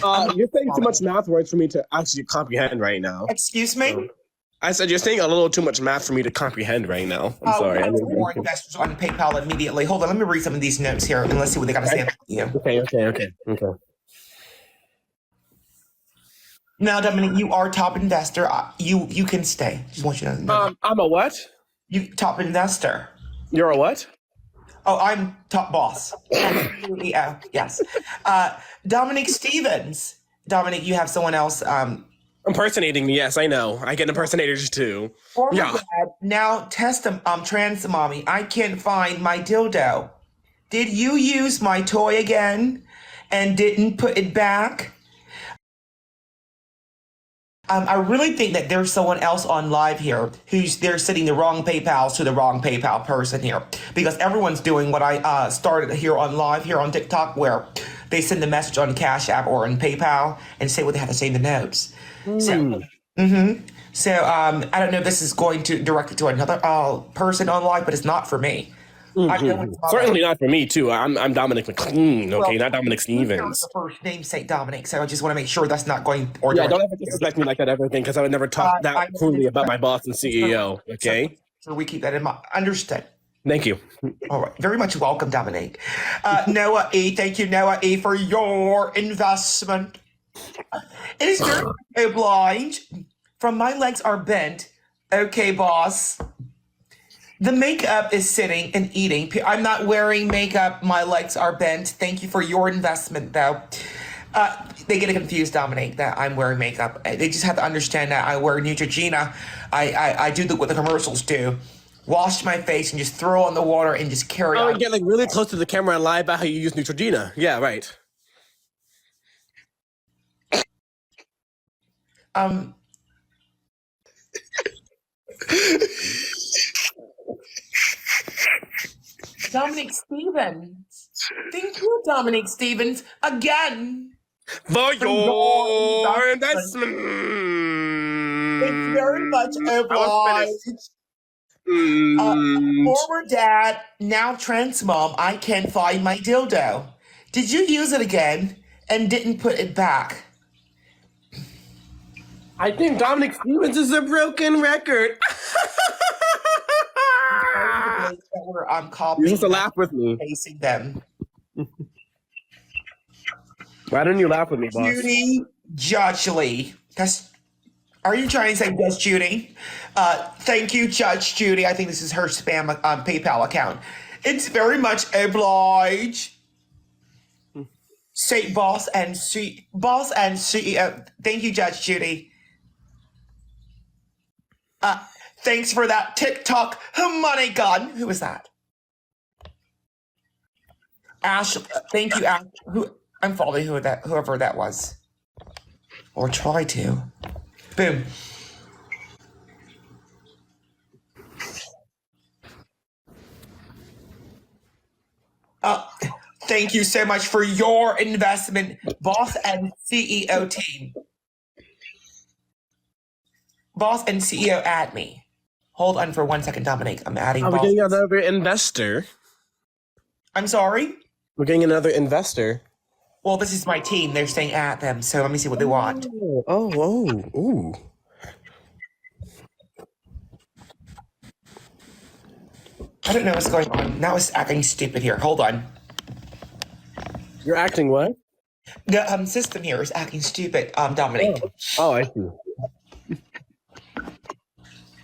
You're saying too much math words for me to actually comprehend right now. Excuse me? I said you're saying a little too much math for me to comprehend right now. I'm sorry. More investors on PayPal immediately. Hold on, let me read some of these notes here and let's see what they got to say about you. Okay. Now, Dominique, you are top investor. You can stay. Just want you to know. I'm a what? You top investor. You're a what? Oh, I'm top boss. CEO, yes. Dominique Stevens. Dominique, you have someone else. Impersonating me, yes, I know. I get impersonators too. Former dad, now trans mommy. I can't find my dildo. Did you use my toy again and didn't put it back? I really think that there's someone else on live here they're sending the wrong PayPals to the wrong PayPal person here, because everyone's doing what I started here on live here on TikTok, where they send the message on Cash App or on PayPal and say what they have to say in the notes. So I don't know if this is going to direct it to another person on live, but it's not for me. Certainly not for me too. I'm Dominic McLean, okay, not Dominic Stevens. The first namesake Dominic, so I just want to make sure that's not going. Yeah, don't ever disrespect me like that ever thing, because I would never talk that crudely about my boss and CEO. Okay, so we keep that in mind. Understood. Thank you. All right, very much welcome, Dominic. Noah E, thank you, Noah E, for your investment. It is very obliged. From my legs are bent. Okay, boss. The makeup is sitting and eating. I'm not wearing makeup. My legs are bent. Thank you for your investment, though. They get confused, Dominique, that I'm wearing makeup. They just have to understand that I wear Neutrogena. I do what the commercials do. Wash my face and just throw on the water and just carry on. Oh, get like really close to the camera and lie about how you use Neutrogena. Yeah, right. Dominic Stevens. Thank you, Dominic Stevens, again. For your investment. It's very much obliged. Former dad, now trans mom, I can't find my dildo. Did you use it again and didn't put it back? I think Dominic Stevens is a broken record. I'm copying. You used to laugh with me. Facing them. Why didn't you laugh with me, boss? Judy Judgely. Are you trying to say Judge Judy? Thank you, Judge Judy. I think this is her spam PayPal account. It's very much oblige. Say boss and CEO. Thank you, Judge Judy. Thanks for that TikTok money gun. Who was that? Ash. Thank you, Ash. I'm following whoever that was, or try to. Boom. Thank you so much for your investment, boss and CEO team. Boss and CEO, add me. Hold on for 1 second, Dominic. I'm adding. We're getting another investor. I'm sorry? We're getting another investor. Well, this is my team. They're saying add them, so let me see what they want. Ooh. I don't know what's going on. Now it's acting stupid here. Hold on. You're acting what? The system here is acting stupid, Dominic. Oh, I see.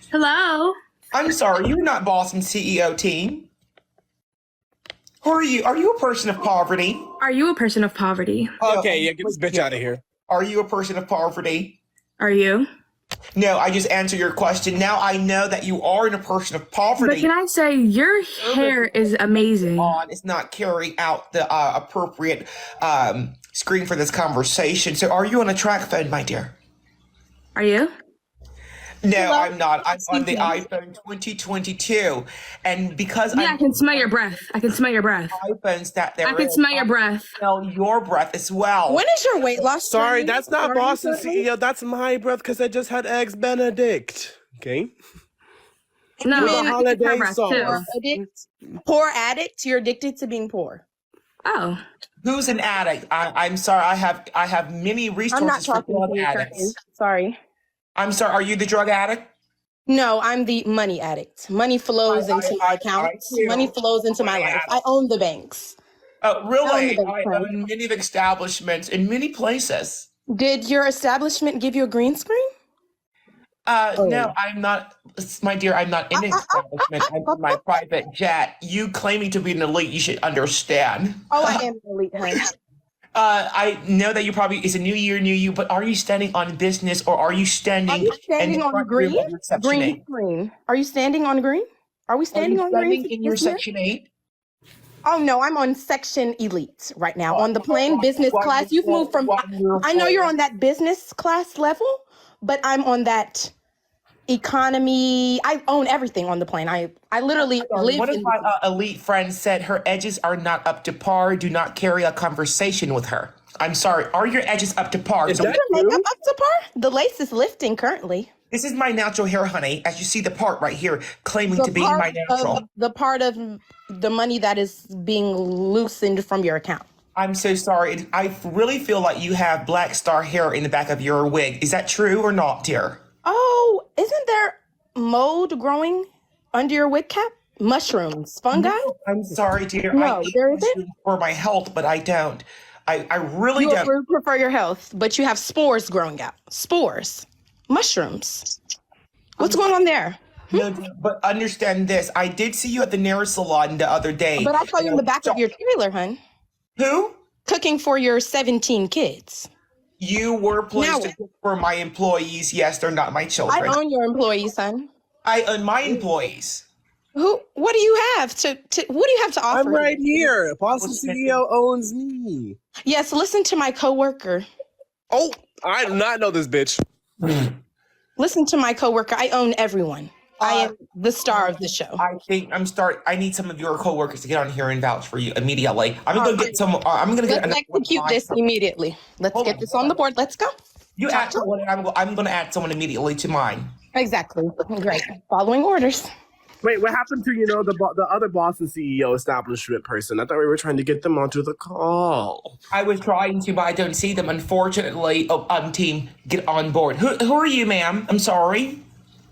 Hello. I'm sorry, you're not boss and CEO team. Who are you? Are you a person of poverty? Are you a person of poverty? Okay, yeah, get this bitch out of here. Are you a person of poverty? Are you? No, I just answered your question. Now I know that you are in a person of poverty. But can I say your hair is amazing? It's not carrying out the appropriate screen for this conversation. So are you on a track phone, my dear? Are you? No, I'm not. I'm on the iPhone 2022. And because I can smell your breath. I can smell your breath. iPhones that there I can smell your breath. Smell your breath as well. When is your weight loss? Sorry, journey? that's not Starting boss and currently? CEO. That's my breath because I just had Eggs Benedict. Okay? No, With a I holiday your breath sauce. too. Poor addict. You're addicted to being poor. Oh. Who's an addict? I'm sorry. I have many resources I'm not for talking drug to you, addicts. Curtin. Sorry. I'm sorry. Are you the drug addict? No, I'm the money addict. Money flows into my accounts. Money flows into my life. I own the banks. Really? I own many of the establishments in many places. Did your establishment give you a green screen? No, I'm not, my dear. I'm not in an establishment. I'm in my private jet. You claiming to be an elite, you should understand. Oh, I am an elite, honey. I know that you probably, it's a new year, new you, but are you standing on business or are you standing, Are you standing on green? Green screen. Are you standing on green? Are we standing on green? in your this year? section 8? Oh no, I'm on section elite right now. On the plane business class. You've moved from, I know you're on that business class level, but I'm on that economy. I own everything on the plane. I literally live One of in my elite friends said her edges are not up to par. Do not carry a conversation with her. I'm sorry. Are your edges up to par? Is your makeup up to par? The lace is lifting currently. This is my natural hair, honey. As you see the part right here, claiming to be my natural. The part of the money that is being loosened from your account. I'm so sorry. I really feel like you have black star hair in the back of your wig. Is that true or not, dear? Oh, isn't there mold growing under your wig cap? Mushrooms, fungi? No, I'm sorry, dear. No, I eat there isn't. mushrooms for my health, but I don't. I really You don't. prefer your health, but you have spores growing out. Spores, mushrooms. What's going on there? No, dear, but understand this. I did see you at the nail salon the other day. But I saw you in the back of your trailer, hun. Who? Cooking for your 17 kids. You were placed to cook for my employees. Yes, they're not my children. I own your employees, son. I own my employees. What do you have to what do you have to offer? I'm right here. Boss and CEO owns me. Yes, listen to my coworker. Oh, I do not know this bitch. Listen to my coworker. I own everyone. I am the star of the show. I need some of your coworkers to get on here and vouch for you immediately. I'm gonna get some. I'm gonna get. Let's execute this immediately. Let's get this on the board. Let's go. You add someone, and I'm gonna add someone immediately to mine. Exactly. Great. Following orders. Wait, what happened to the other boss and CEO establishment person? I thought we were trying to get them onto the call. I was trying to, but I don't see them. Unfortunately, team, get on board. Who are you, ma'am? I'm sorry.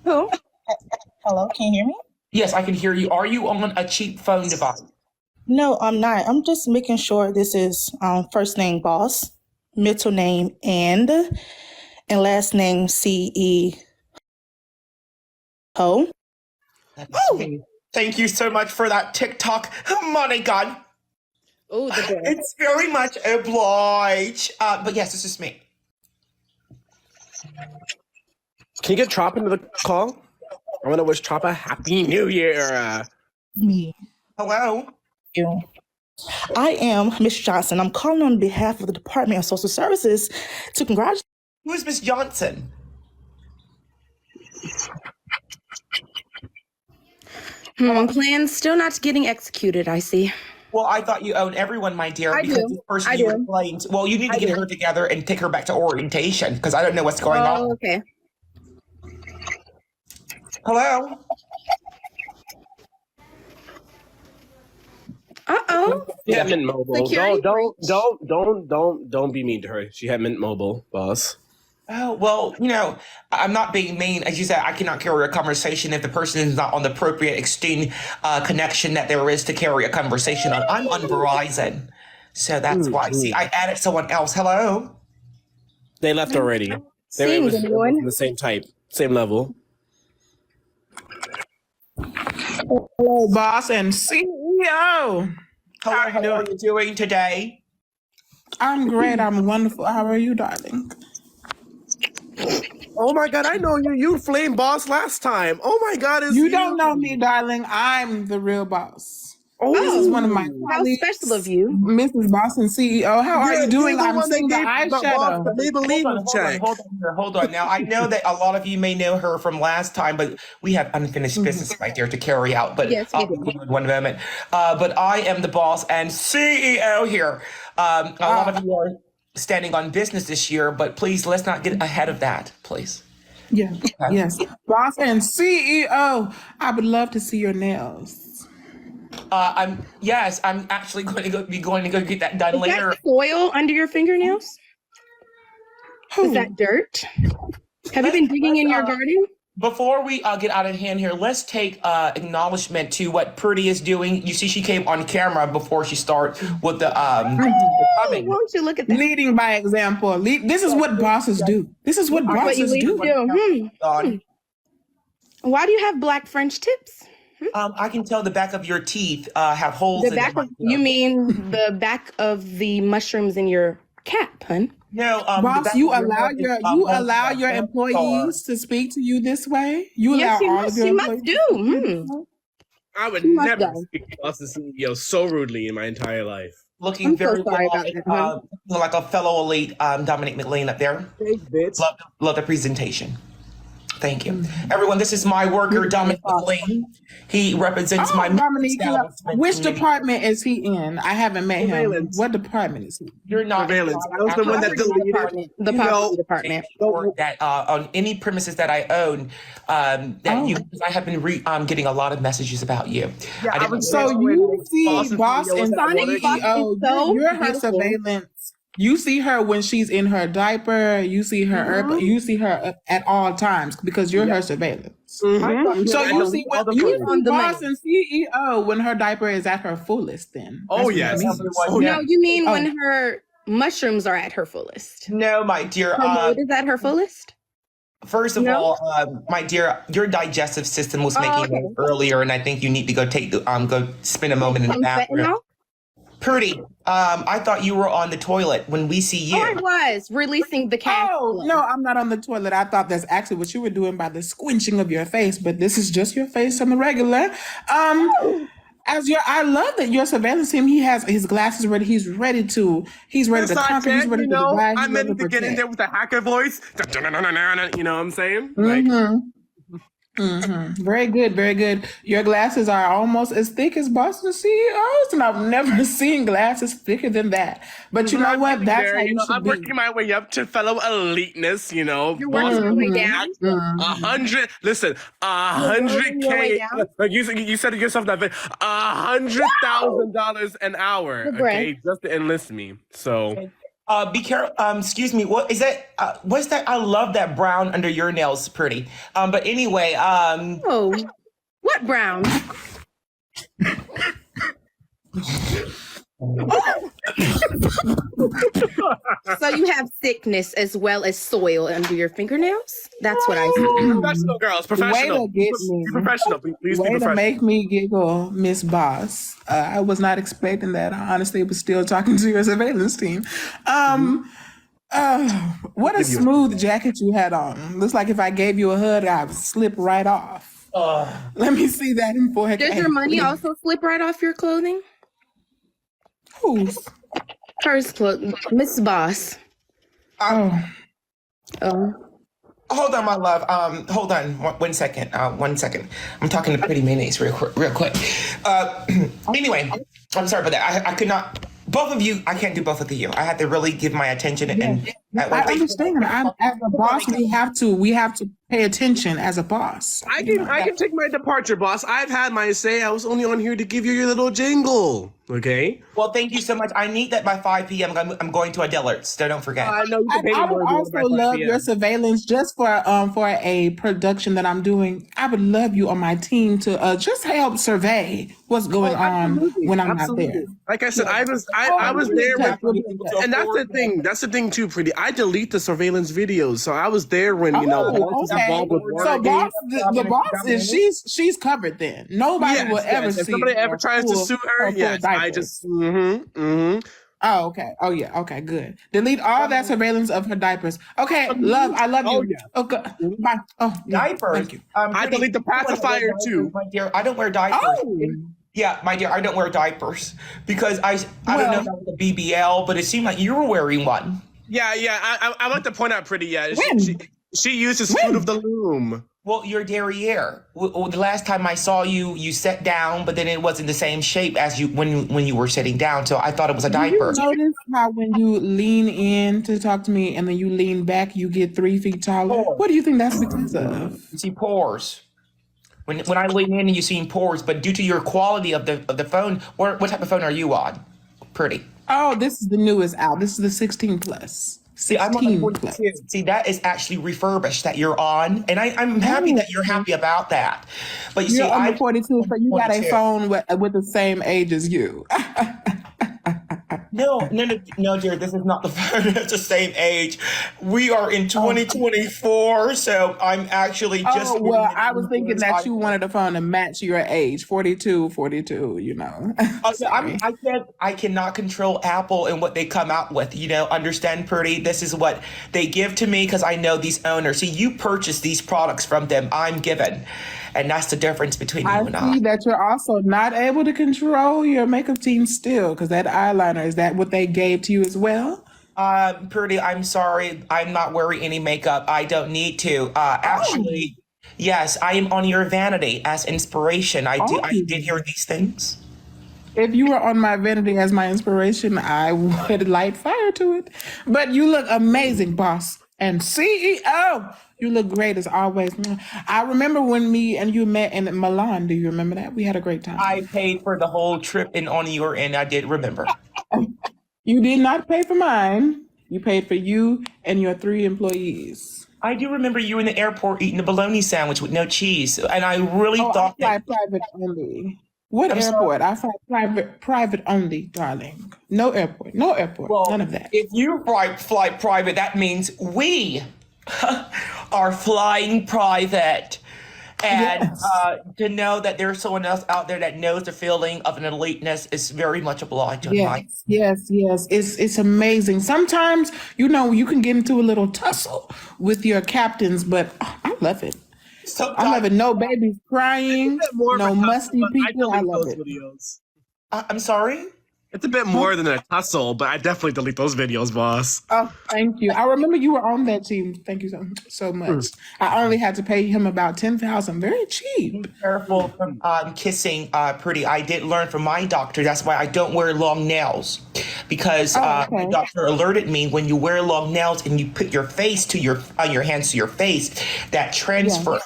Who? Hello, can you hear me? Yes, I can hear you. Are you on a cheap phone device? No, I'm not. I'm just making sure this is first name boss, middle name and last name CEO. That's Thank you so much for that TikTok money gun. Oh, the bill. It's very much obliged. But yes, this is me. Can you get Trop into the call? I want to wish Trop a Happy New Year. Me. Hello. You. I am Miss Johnson. I'm calling on behalf of the Department of Social Services to congratulate. Who is Miss Johnson? Plans still not getting executed, I see. Well, I thought you owed everyone, my dear. I because do. This person I you do. were playing. Well, you need to I get do. her together and take her back to orientation because I don't know what's going on. Okay. Hello. Uh-oh. She had Mint Mobile. Security Don't be mean to her. She had Mint Mobile, boss. Oh, well, I'm not being mean. As you said, I cannot carry a conversation if the person is not on the appropriate exchange connection that there is to carry a conversation on. I'm on Verizon. So that's why. See, I added someone else. Hello. They left already. It was the same type, same level. Hello, boss and CEO. Hello, how are you doing today? I'm great. I'm wonderful. How are you, darling? Oh my God, I know you. You flame boss last time. Oh my God, You don't know me, darling. I'm the real boss. Oh, this is one of my how special of you, Mrs. Boss and CEO. How are you doing? I'm seeing the eyeshadow. Hold on. Now, I know that a lot of you may know her from last time, but we have unfinished business right there to carry out. But Yes, we do. in one moment. But I am the boss and CEO here. A lot of you are standing on business this year, but please, let's not get ahead of that, please. Yeah. Yes. Boss and CEO. I would love to see your nails. I'm actually going to go get that done Is later. that soil under your fingernails? Is that dirt? Have you been digging in your garden? Before we get out of hand here, let's take acknowledgement to what Pretty is doing. You see, she came on camera before she started with the Why don't you look at that? Leading by example. This is what bosses do. This is what bosses do. Why do you have black French tips? I can tell the back of your teeth have holes in them. You mean the back of the mushrooms in your cap, hun? No, boss, you allow your employees to speak to you this way. You allow all of your employees. do. I would never speak to boss and CEO so rudely in my entire life. Looking very like a fellow elite, Dominic McLean up there. Love the presentation. Thank you. Everyone, this is my worker, Dominic McLean. He represents my Dominic, which department is he in? I haven't met him. What department is he? You're not. Surveillance. I was the one that deleted the property department. That on any premises that I own, I have been getting a lot her messages about you. So you see boss and CEO, you're her surveillance. You see her when she's in her diaper. You see her. You see her at all times because you're her surveillance. So you see boss and CEO when her diaper is at her fullest. Then. Oh yes. No, you mean when her mushrooms are at her fullest? No, my dear. Her mode is at her fullest. First of all, my dear, your digestive system was making noise earlier, and I think you need to go go spend a moment in the bathroom. Pretty. I thought you were on the toilet when we see you. Oh, I was releasing the cat. Oh, no, I'm not on the toilet. I thought that's actually what you were doing by the squinching of your face, but this is just your face on the regular. I love that your surveillance team, he has his glasses ready. He's ready to conquer. He's ready to divide. I'm ready to get in there with a hacker voice. You know what I'm saying? Very good, very good. Your glasses are almost as thick as Boston CEOs, and I've never seen glasses thicker than that. But you know what? That's how you should I'm working my way up to fellow eliteness. You know, you're working your way down. 100. Listen, 100K. You said it yourself that $100,000 an hour. Okay, just to enlist me. So. Be careful. Excuse me. What is that? What's that? I love that brown under your nails, Pretty. But anyway. Oh, what brown? So you have sickness as well as soil under your fingernails? That's what I see. Professional girls, professional. Way to get me. Be professional. Please be Way to professional. make me giggle, Miss Boss. I was not expecting that. I honestly was still talking to your surveillance team. What a smooth jacket you had on. Looks like if I gave you a hug, I would slip right off. Let me see that in 4K. Does your money also slip right off your clothing? Whose? Hers clothing. Miss Boss. Hold on, my love. Hold on 1 second. 1 second. I'm talking to Pretty Mayonnaise real quick. Anyway, I'm sorry about that. I could not. Both of you, I can't do both of you. I had to really give my attention and I understand. As a boss, we have to pay attention as a boss. I can take my departure, boss. I've had my say. I was only on here to give you your little jingle. Okay. Well, thank you so much. I need that by 5 p.m. I'm going to a Dillard's, so don't forget. I know you can pay I me would more also by 5 love p.m. your surveillance just for a production that I'm doing. I would love you on my team to just help survey what's going on when I'm not there. Like I said, I was there when, and that's the thing. That's the thing too, Pretty. I delete the surveillance videos, so I was there when boss was involved with So Watergate. the boss is she's covered then. Nobody will ever see. If somebody ever tries to sue her, yes, I just. Oh, okay. Oh, yeah. Okay, good. Delete all that surveillance of her diapers. Okay, love. I love you. Oh, yeah. Okay, bye. Oh, yeah. Diapers. Thank you. I delete the pacifier too. My dear, I don't wear diapers. Oh. Yeah, my dear, I don't wear diapers because I don't know about the BBL, but it seemed like you were wearing one. Yeah. I like to point out, Pretty. Yeah, she uses Fruit of the Loom. Well, you're derriere. The last time I saw you, you sat down, but then it wasn't the same shape as you when you were sitting down. So I thought it was a diaper. You notice how when you lean in to talk to me and then you lean back, you get 3 feet taller? What do you think that's because of? You see pores. When I lean in, you see pores. But due to your quality of the phone, what type of phone are you on? Pretty. Oh, this is the newest out. This is the 16 plus. See, I'm on the 42. See, that is actually refurbished that you're on, and I'm happy that you're happy about that. But You're on the 42, so you got a phone with the same age as you. No, dear, this is not the phone. It's the same age. We are in 2024, so I'm actually just. Oh, well, I was thinking that you wanted a phone to match your age, 42, you know. I cannot control Apple and what they come out with, understand, Pretty? This is what they give to me because I know these owners. See, you purchase these products from them, I'm given. And that's the difference between you and I. I see that you're also not able to control your makeup team still because that eyeliner, is that what they gave to you as well? Pretty, I'm sorry. I'm not wearing any makeup. I don't need to. Actually, yes, I am on your vanity as inspiration. I did hear these things. If you were on my vanity as my inspiration, I would light fire to it. But you look amazing, boss. And CEO, you look great as always. I remember when me and you met in Milan. Do you remember that? We had a great time. I paid for the whole trip and on your end. I did remember. You did not pay for mine. You paid for you and your 3 employees. I do remember you in the airport eating a bologna sandwich with no cheese. And I really thought I fly private only. What airport? I fly private only, darling. No airport. Well, none of that. If you fly private, that means we are flying private. And to know that there's someone else out there that knows the feeling of an eliteness is very much obliged. Yes. It's amazing. Sometimes, you can get into a little tussle with your captains, but I love it. I love it. No babies crying, no musty people. I love it. I'm sorry? It's a bit more than a tussle, but I definitely delete those videos, boss. Oh, thank you. I remember you were on that team. Thank you so much. I only had to pay him about $10,000. Very cheap. Be careful from kissing, Pretty. I did learn from my doctor. That's why I don't wear long nails. Because the doctor alerted me when you wear long nails and you put your face on your hands to your face, that transfer. Yeah.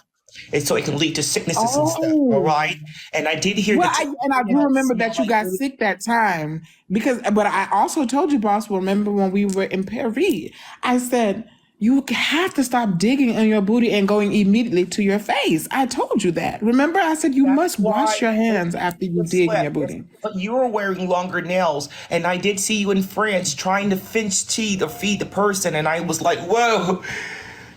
And so it can lead to sicknesses and stuff, all right? And I did hear I do remember that you got sick that time but I also told you, boss, remember when we were in Paris, I said, You have to stop digging in your booty and going immediately to your face. I told you that. Remember, I said you must wash your hands after you dig in your booty. But you were wearing longer nails, and I did see you in France trying to French teeth or feed the person, and I was like, whoa,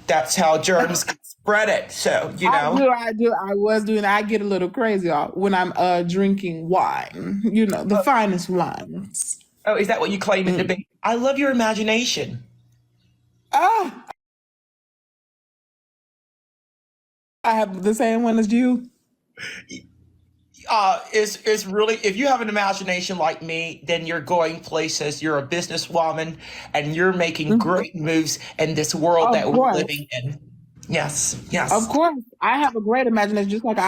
that's how germs can spread it. So, you know. I do. I was doing. I get a little crazy when I'm drinking wine. You know, the finest wines. Oh, is that what you claim in debate? I love your imagination. I have the same one as you. It's really, if you have an imagination like me, then you're going places. You're a businesswoman, and you're making great moves in this world that we're living in. Yes, yes. Of course, I have a great imagination, just like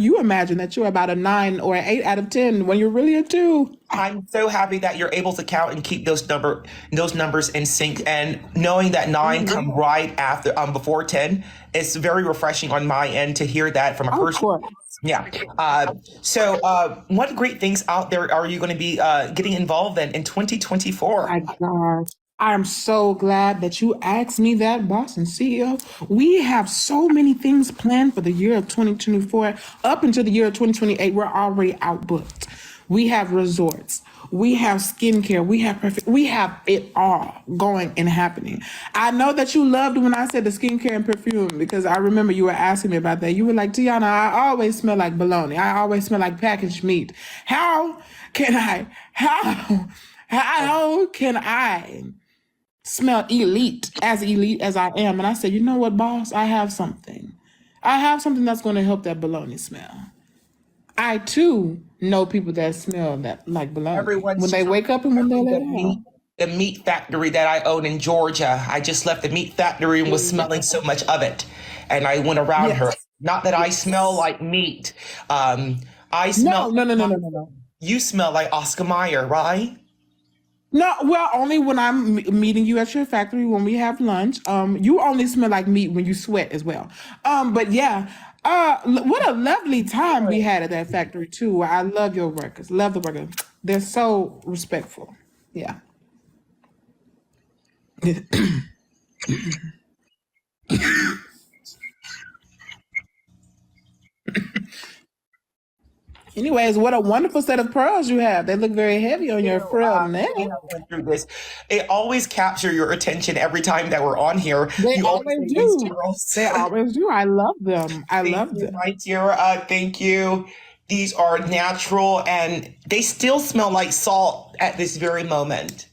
you imagine that you're about a 9 or an 8 out of 10 when you're really a 2. I'm so happy that you're able to count and keep those numbers in sync, and knowing that 9 come right after before 10. It's very refreshing on my end to hear that from a person. Yeah. So what great things out there are you going to be getting involved in 2024? My God. I am so glad that you asked me that, boss and CEO. We have so many things planned for the year of 2024. Up until the year of 2028, we're already outbooked. We have resorts. We have skincare. We have it all going and happening. I know that you loved when I said the skincare and perfume, because I remember you were asking me about that. You were like, Tiana, I always smell like bologna. I always smell like packaged meat. How can I smell elite as I am? And I said, you know what, boss? I have something. That's going to help that bologna smell. I too know people that smell that like bologna when they wake up and when they lay down. The meat factory that I own in Georgia. I just left the meat factory and was smelling so much of it, and I went around her. Not that I smell like meat. I smell. No. You smell like Oscar Mayer, right? No, well, only when I'm meeting you at your factory when we have lunch. You only smell like meat when you sweat as well. But yeah, what a lovely time we had at that factory too. I love your workers. Love the workers. They're so respectful. Yeah. Anyways, what a wonderful set of pearls you have. They look very heavy on your frail neck. Through this, it always capture your attention every time that we're on here. They always do. They always do. I love them. Thank you, my dear. Thank you. These are natural, and they still smell like salt at this very moment.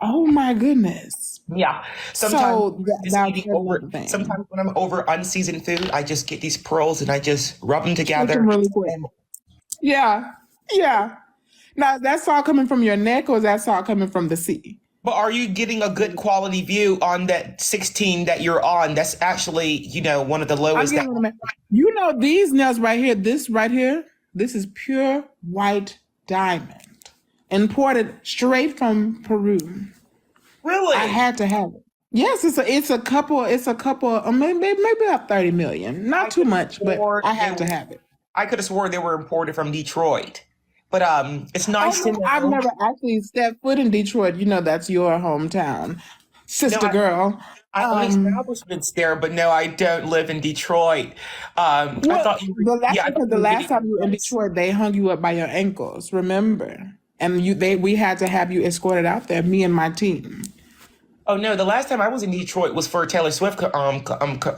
Oh my goodness. Yeah. Sometimes when I'm over unseasoned food, I just get these pearls and I just rub them together. Really quick. Yeah. Now, is that salt coming from your neck or is that salt coming from the sea? But are you getting a good quality view on that 16 that you're on? That's actually, one of the lowest. These nails right here, this is pure white diamond, imported straight from Peru. Really? I had to have it. Yes, it's a couple, maybe about 30 million. Not too much, but I had to have it. I could have sworn they were imported from Detroit. But it's nice to know. I've never actually stepped foot in Detroit. That's your hometown, sister girl. I own establishments there, but no, I don't live in Detroit. I thought the last time you were in Detroit, they hung you up by your ankles, remember? And we had to have you escorted out there, me and my team. Oh no, the last time I was in Detroit was for a Taylor Swift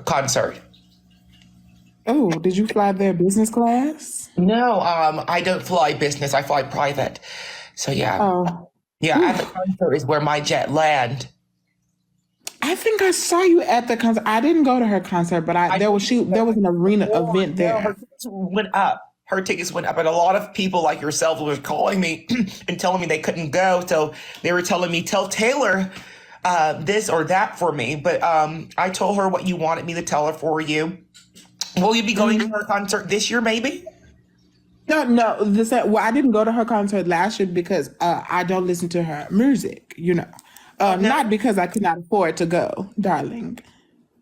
concert. Oh, did you fly there business class? No, I don't fly business. I fly private. So yeah. Oh. Yeah, at the concert is where my jet land. I think I saw you at the concert. I didn't go to her concert, but there was an arena event there. Her tickets went up. And a lot of people like yourself were calling me and telling me they couldn't go. So they were telling me, tell Taylor this or that for me. But I told her what you wanted me to tell her for you. Will you be going to her concert this year, maybe? No. I didn't go to her concert last year because I don't listen to her music, Not because I could not afford to go, darling.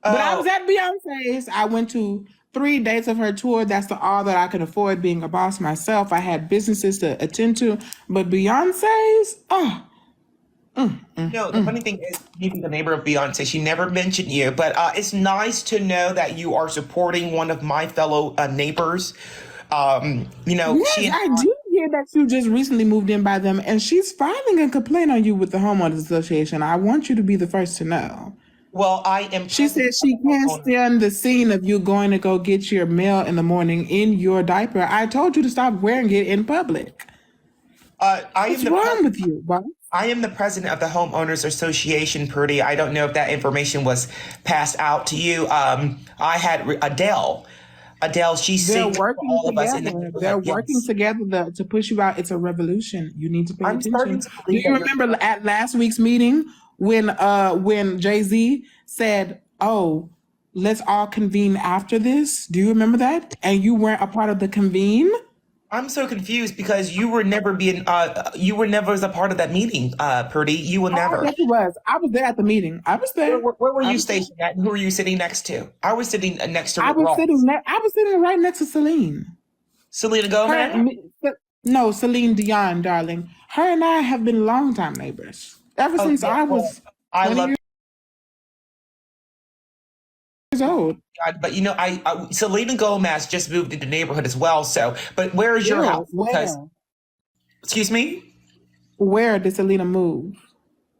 But I was at Beyonce's. I went to 3 dates of her tour. That's all that I could afford being a boss myself. I had businesses to attend to. But Beyonce's, No, the funny thing is, being the neighbor of Beyonce, she never mentioned you, but it's nice to know that you are supporting one of my fellow neighbors. Yes, She and I do hear that you just recently moved in by them, and she's filing a complaint on you with the homeowners association. I want you to be the first to know. Well, I am. She said she can't stand the scene of you going to go get your mail in the morning in your diaper. I told you to stop wearing it in public. What's wrong with you, boss? I am the president of the homeowners association, Purdy. I don't know if that information was passed out to you. I had Adele. She They're sings for working all of us in the together. neighborhood. They're working Yes. together to push you out. It's a revolution. You need to pay I'm starting attention. to Do believe you that remember at last week's meeting when Jay-Z said, "Oh, let's all convene after this"? Do you remember that? And you weren't a part of the convene? I'm so confused because you were never as a part of that meeting, Purdy. You were never. Yes, it was. I was there at the meeting. I was there. Where were you stationed at, and who were you sitting next to? I was sitting next to I Rick was Ross. sitting right next to Celine. Selena Gomez? No, Celine Dion, darling. Her and I have been longtime neighbors ever since I was 20 years old. God, but Selena Gomez just moved into the neighborhood as well. So, but where is your house? Because, excuse me? Where did Selena move?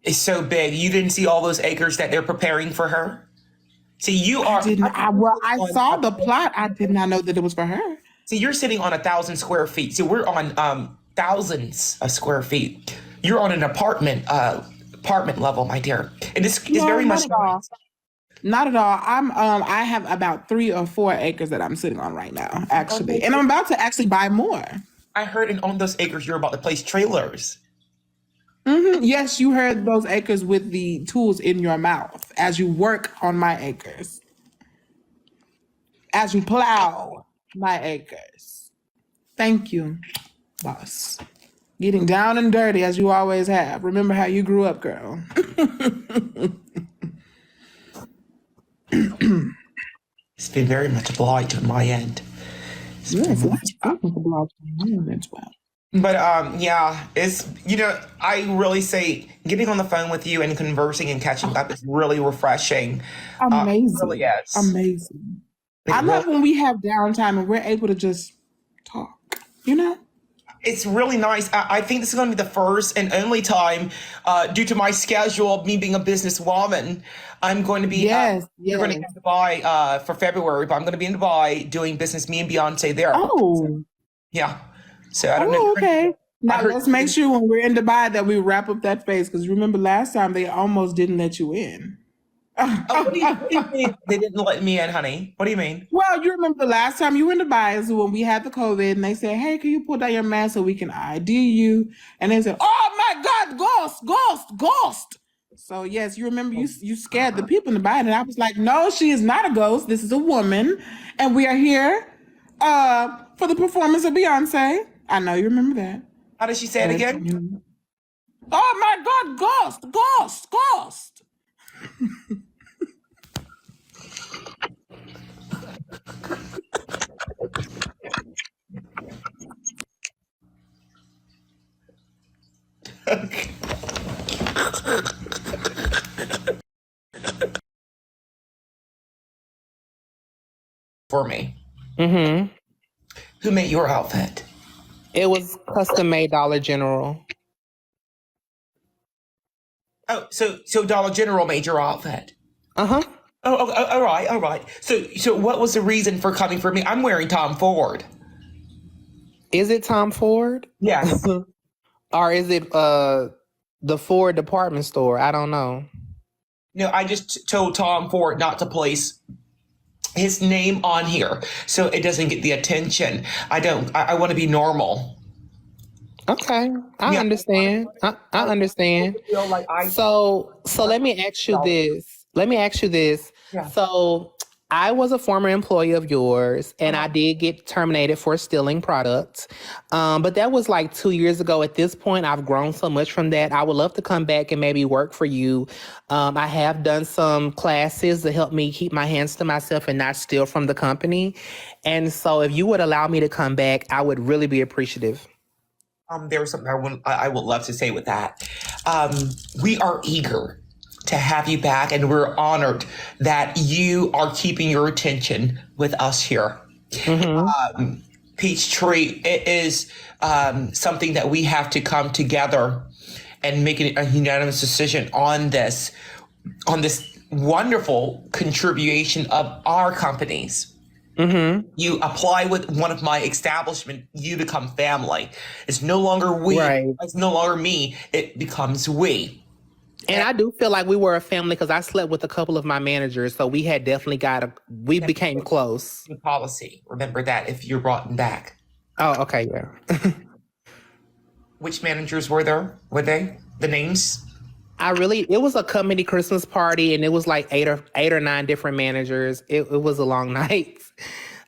It's so big. You didn't see all those acres that they're preparing for her? See, you are. I saw the plot. I did not know that it was for her. See, you're sitting on 1,000 square feet. See, we're on thousands of square feet. You're on an apartment level, my dear. And it's very much. Not at all. I have about 3 or 4 acres that I'm sitting on right now, actually. And I'm about to actually buy more. I heard on those acres you're about to place trailers. Mm-hmm. Yes, you heard those acres with the tools in your mouth as you work on my acres. As you plow my acres. Thank you, boss. Getting down and dirty as you always have. Remember how you grew up, girl. It's been very much obliged on my end. Yes, it's obliged on my end as well. But it's I really say getting on the phone with you and conversing and catching up is really refreshing. Amazing. It really is. Amazing. I love when we have downtime and we're able to just talk, It's really nice. I think this is going to be the first and only time, due to my schedule of me being a businesswoman, I'm going to be. You're going to get to Dubai for February, but I'm going to be in Dubai doing business. Me and Beyonce there. Oh, yeah. So I don't know. Okay. Now let's make sure when we're in Dubai that we wrap up that phase because remember last time they almost didn't let you in. What do you mean they didn't let me in, honey? What do you mean? Well, you remember the last time you were in Dubai is when we had the COVID and they said, "Hey, can you pull down your mask so we can ID you?" And they said, "Oh my God, ghost!" So yes, you remember you scared the people in Dubai, and I was like, "No, she is not a ghost. This is a woman, and we are here for the performance of Beyonce." I know you remember that. How did she say it again? Oh my God, ghost! For me. Mm-hmm. Who made your outfit? It was custom made Dollar General. Oh, so Dollar General made your outfit. Uh-huh. Oh, all right. So what was the reason for coming for me? I'm wearing Tom Ford. Is it Tom Ford? Yes. Or is it the Ford department store? I don't know. No, I just told Tom Ford not to place his name on here so it doesn't get the attention. I want to be normal. Okay, I understand. I understand. So let me ask you this. Yeah. So I was a former employee of yours, and I did get terminated for stealing products. But that was like 2 years ago. At this point, I've grown so much from that. I would love to come back and maybe work for you. I have done some classes to help me keep my hands to myself and not steal from the company. And so if you would allow me to come back, I would really be appreciative. There was something I would love to say with that. we are eager to have you back, and we're honored that you are keeping your attention with us here. Peachtree, it is something that we have to come together and make a unanimous decision on this wonderful contribution of our companies. You apply with one of my establishment, you become family. It's no longer we, it's no longer me, it becomes we. And I do feel like we were a family because I slept with a couple of my managers, so we had definitely we became close. Policy, remember that if you're brought back. Oh, okay, yeah. Which managers were there? Were they? The names? It was a company Christmas party, and it was like eight or nine different managers. It was a long night.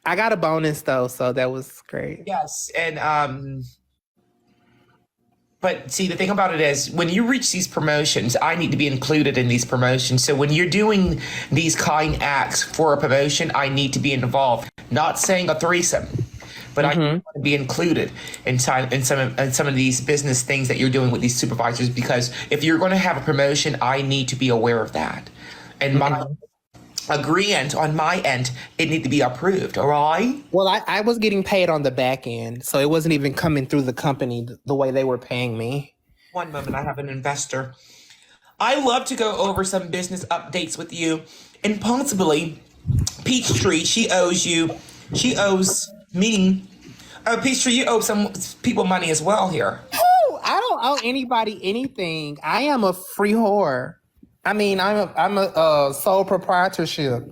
I got a bonus though, so that was great. Yes, and but see, the thing about it is, when you reach these promotions, I need to be included in these promotions. So when you're doing these kind acts for a promotion, I need to be involved. Not saying a threesome, but I want to be included in some of these business things that you're doing with these supervisors, because if you're going to have a promotion, I need to be aware of that. And my agreement on my end, it need to be approved, all right? Well, I was getting paid on the back end, so it wasn't even coming through the company the way they were paying me. One moment, I have an investor. I love to go over some business updates with you, and possibly Peachtree, she owes me. Oh, Peachtree, you owe some people money as well here. Oh, I don't owe anybody anything. I am a free whore. I mean, I'm a sole proprietorship.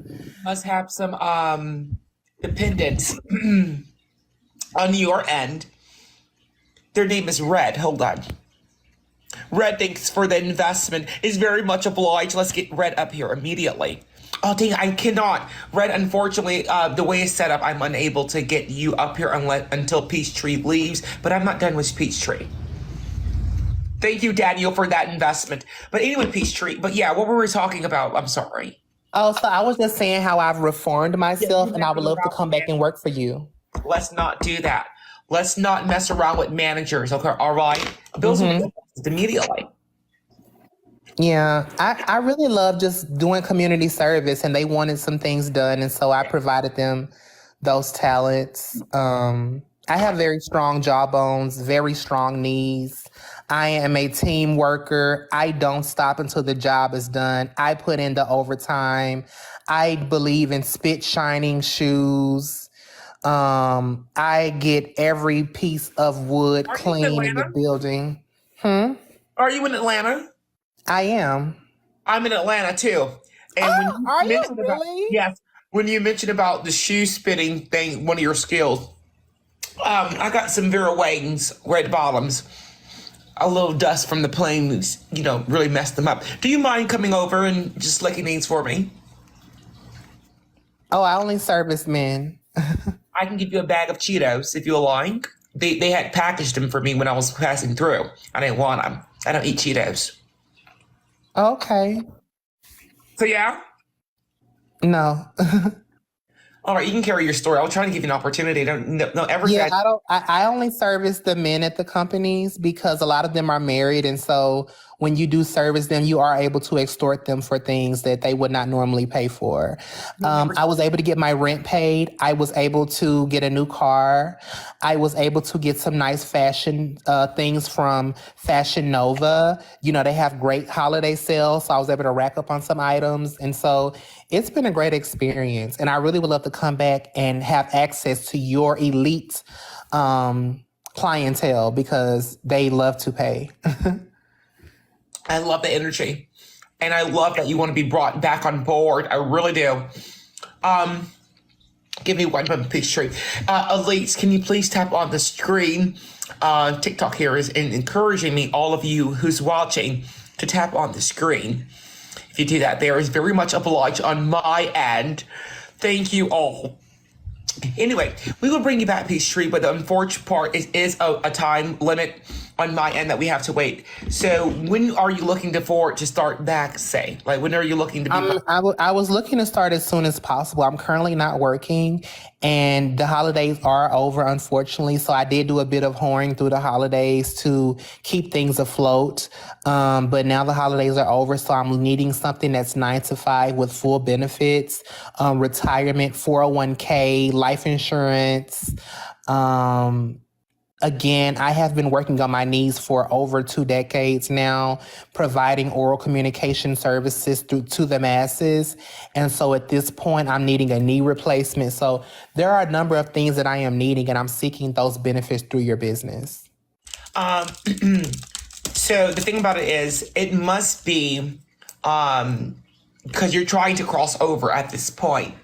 Must have some dependents on your end. Their name is Red. Hold on. Red, thanks for the investment. Is very much obliged. Let's get Red up here immediately. Oh, dang, I cannot. Red, unfortunately, the way it's set up, I'm unable to get you up here until Peachtree leaves, but I'm not done with Peachtree. Thank you, Daniel, for that investment. But anyway, Peachtree, but yeah, what were we talking about? I'm sorry. Oh, so I was just saying how I've reformed myself, and I would love to come back and work for you. Let's not do that. Let's not mess around with managers, okay? All right? Those are immediately. Yeah, I really love just doing community service, and they wanted some things done, and so I provided them those talents. I have very strong jawbones, very strong knees. I am a team worker. I don't stop until the job is done. I put in the overtime. I believe in spit shining shoes. I get every piece of wood clean in the building. Are you in Atlanta? I am. I'm in Atlanta too. And are you really? Yes. When you mentioned about the shoe spitting thing, one of your skills, I got some Vera Wang's red bottoms. A little dust from the plane, really messed them up. Do you mind coming over and just licking these for me? Oh, I only service men. I can give you a bag of Cheetos if you like. They had packaged them for me when I was passing through. I didn't want them. I don't eat Cheetos. Okay. So yeah? No. All right, you can carry your story. I was trying to give you an opportunity. Don't ever. Yeah, I only service the men at the companies because a lot of them are married, and so when you do service them, you are able to extort them for things that they would not normally pay for. I was able to get my rent paid. I was able to get a new car. I was able to get some nice fashion things from Fashion Nova. They have great holiday sales, so I was able to rack up on some items, and so it's been a great experience. And I really would love to come back and have access to your elite clientele because they love to pay. I love the energy. And I love that you want to be brought back on board. I really do. Give me one moment, Peachtree. Elites, can you please tap on the screen? TikTok here is encouraging me, all of you who's watching, to tap on the screen. If you do that, there is very much obliged on my end. Thank you all. Anyway, we will bring you back, Peachtree, but the unfortunate part is a time limit. on my end that we have to wait. So when are you looking to start back, say? Like, when are you looking to be I was looking to start as soon as possible. I'm currently not working, and the holidays are over, unfortunately. So I did do a bit of whoring through the holidays to keep things afloat. But now the holidays are over, so I'm needing something that's 9 to 5 with full benefits, retirement, 401k, life insurance. Again, I have been working on my knees for over 2 decades now, providing oral communication services to the masses. And so at this point, I'm needing a knee replacement. So there are a number of things that I am needing, and I'm seeking those benefits through your business. So the thing about it is, it must be because you're trying to cross over at this point.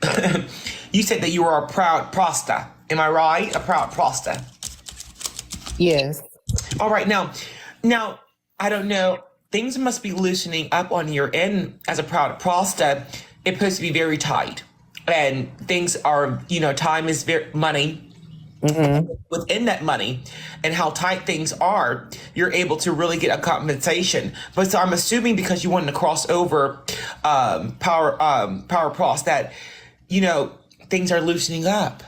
You said that you were a proud prosta. Am I right? A proud prosta. Yes. All right. Now, I don't know. Things must be loosening up on your end as a proud prosta. It's supposed to be very tight, and things are, time is money. Mm-hmm. Within that money and how tight things are, you're able to really get a compensation. But so I'm assuming because you wanted to cross over power pros that, things are loosening up.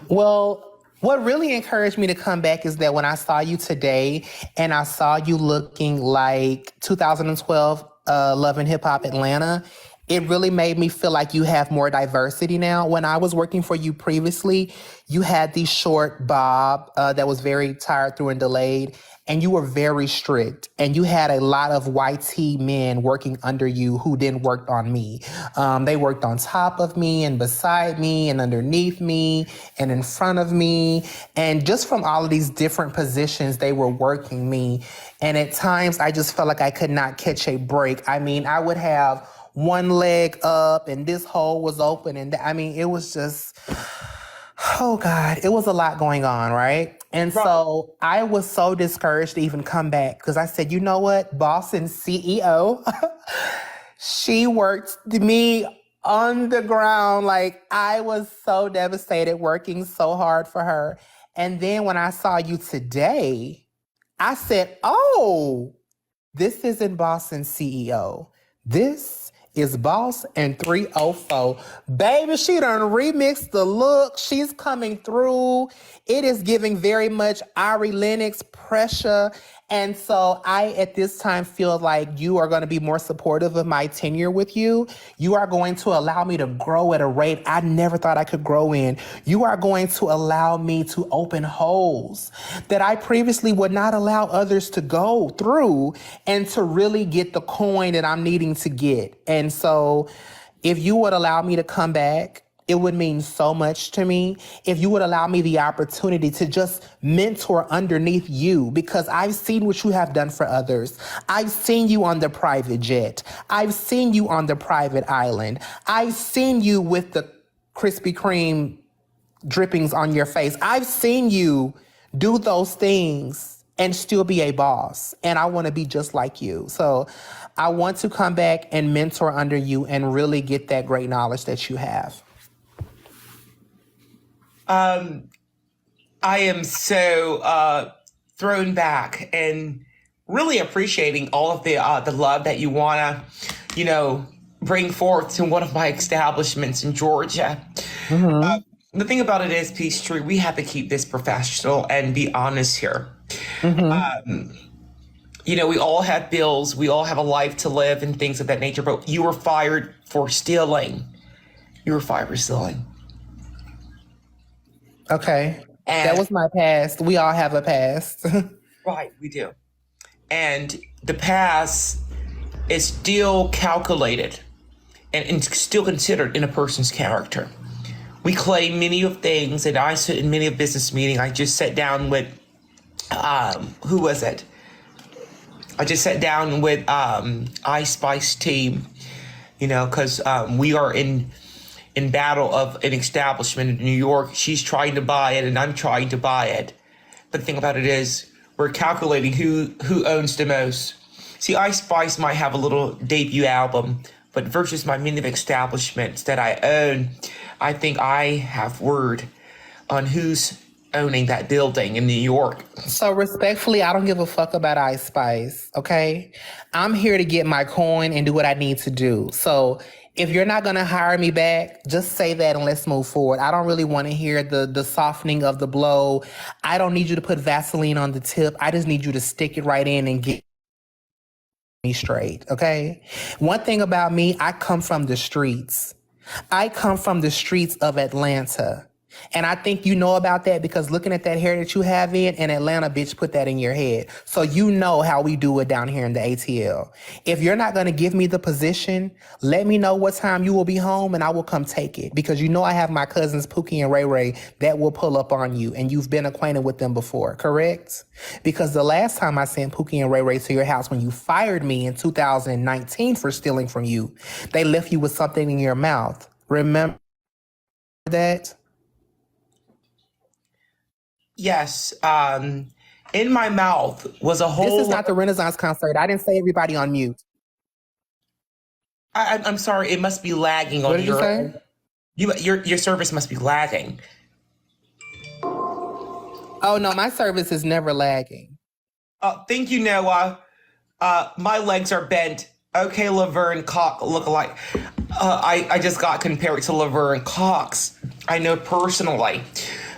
Well, what really encouraged me to come back is that when I saw you today and I saw you looking like 2012 Love and Hip Hop Atlanta, it really made me feel like you have more diversity now. When I was working for you previously, you had the short bob that was very tired through and delayed, and you were very strict. And you had a lot of YT men working under you who didn't work on me. They worked on top of me and beside me and underneath me and in front of me. And just from all of these different positions, they were working me. And at times, I just felt like I could not catch a break. I mean, I would have one leg up and this hole was open. And it was just, oh God, it was a lot going on, right? And so I was so discouraged to even come back because I said, you know what? Boss and CEO, she worked me on the ground. Like, I was so devastated working so hard for her. And then when I saw you today, I said, oh, this isn't Boss and CEO. This is Boss and 304. Baby, she done remixed the look. She's coming through. It is giving very much Ari Lennox pressure. And so I, at this time, feel like you are going to be more supportive of my tenure with you. You are going to allow me to grow at a rate I never thought I could grow in. You are going to allow me to open holes that I previously would not allow others to go through and to really get the coin that I'm needing to get. And so if you would allow me to come back, it would mean so much to me if you would allow me the opportunity to just mentor underneath you, because I've seen what you have done for others. I've seen you on the private jet. I've seen you on the private island. I've seen you with the Krispy Kreme drippings on your face. I've seen you do those things and still be a boss. And I want to be just like you. So I want to come back and mentor under you and really get that great knowledge that you have. I am so thrown back and really appreciating all of the love that you want to, bring forth to one of my establishments in Georgia. Mm-hmm. The thing about it is, Peachtree, we have to keep this professional and be honest here. Mm-hmm. We all have bills. We all have a life to live and things of that nature. But you were fired for stealing. You were fired for stealing. Okay. That was my past. We all have a past. Right, we do. And the past is still calculated and still considered in a person's character. We claim many of things, and I sit in many of business meetings. I just sat down with, who was it? I just sat down with Ice Spice team, because we are in battle of an establishment in New York. She's trying to buy it and I'm trying to buy it. But the thing about it is we're calculating who owns the most. See, Ice Spice might have a little debut album, but versus my many establishments that I own, I think I have word on who's owning that building in New York. So respectfully, I don't give a fuck about Ice Spice, okay? I'm here to get my coin and do what I need to do. So if you're not gonna hire me back, just say that and let's move forward. I don't really wanna hear the softening of the blow. I don't need you to put Vaseline on the tip. I just need you to stick it right in and get me straight, okay? One thing about me, I come from the streets. I come from the streets of Atlanta. And I think you know about that because looking at that hair that you have in Atlanta, bitch, put that in your head. So you know how we do it down here in the ATL. If you're not going to give me the position, let me know what time you will be home and I will come take it. Because you know I have my cousins Pookie and Ray Ray that will pull up on you and you've been acquainted with them before, correct? Because the last time I sent Pookie and Ray Ray to your house when you fired me in 2019 for stealing from you, they left you with something in your mouth. Remember that? Yes. In my mouth was a whole. This is not the Renaissance concert. I didn't say everybody on mute. I'm sorry. It must be lagging on What did you say? Your service must be lagging. Oh no, my service is never lagging. Thank you, Noah. My legs are bent. Okay, Laverne Cox lookalike. I just got compared to Laverne Cox. I know personally.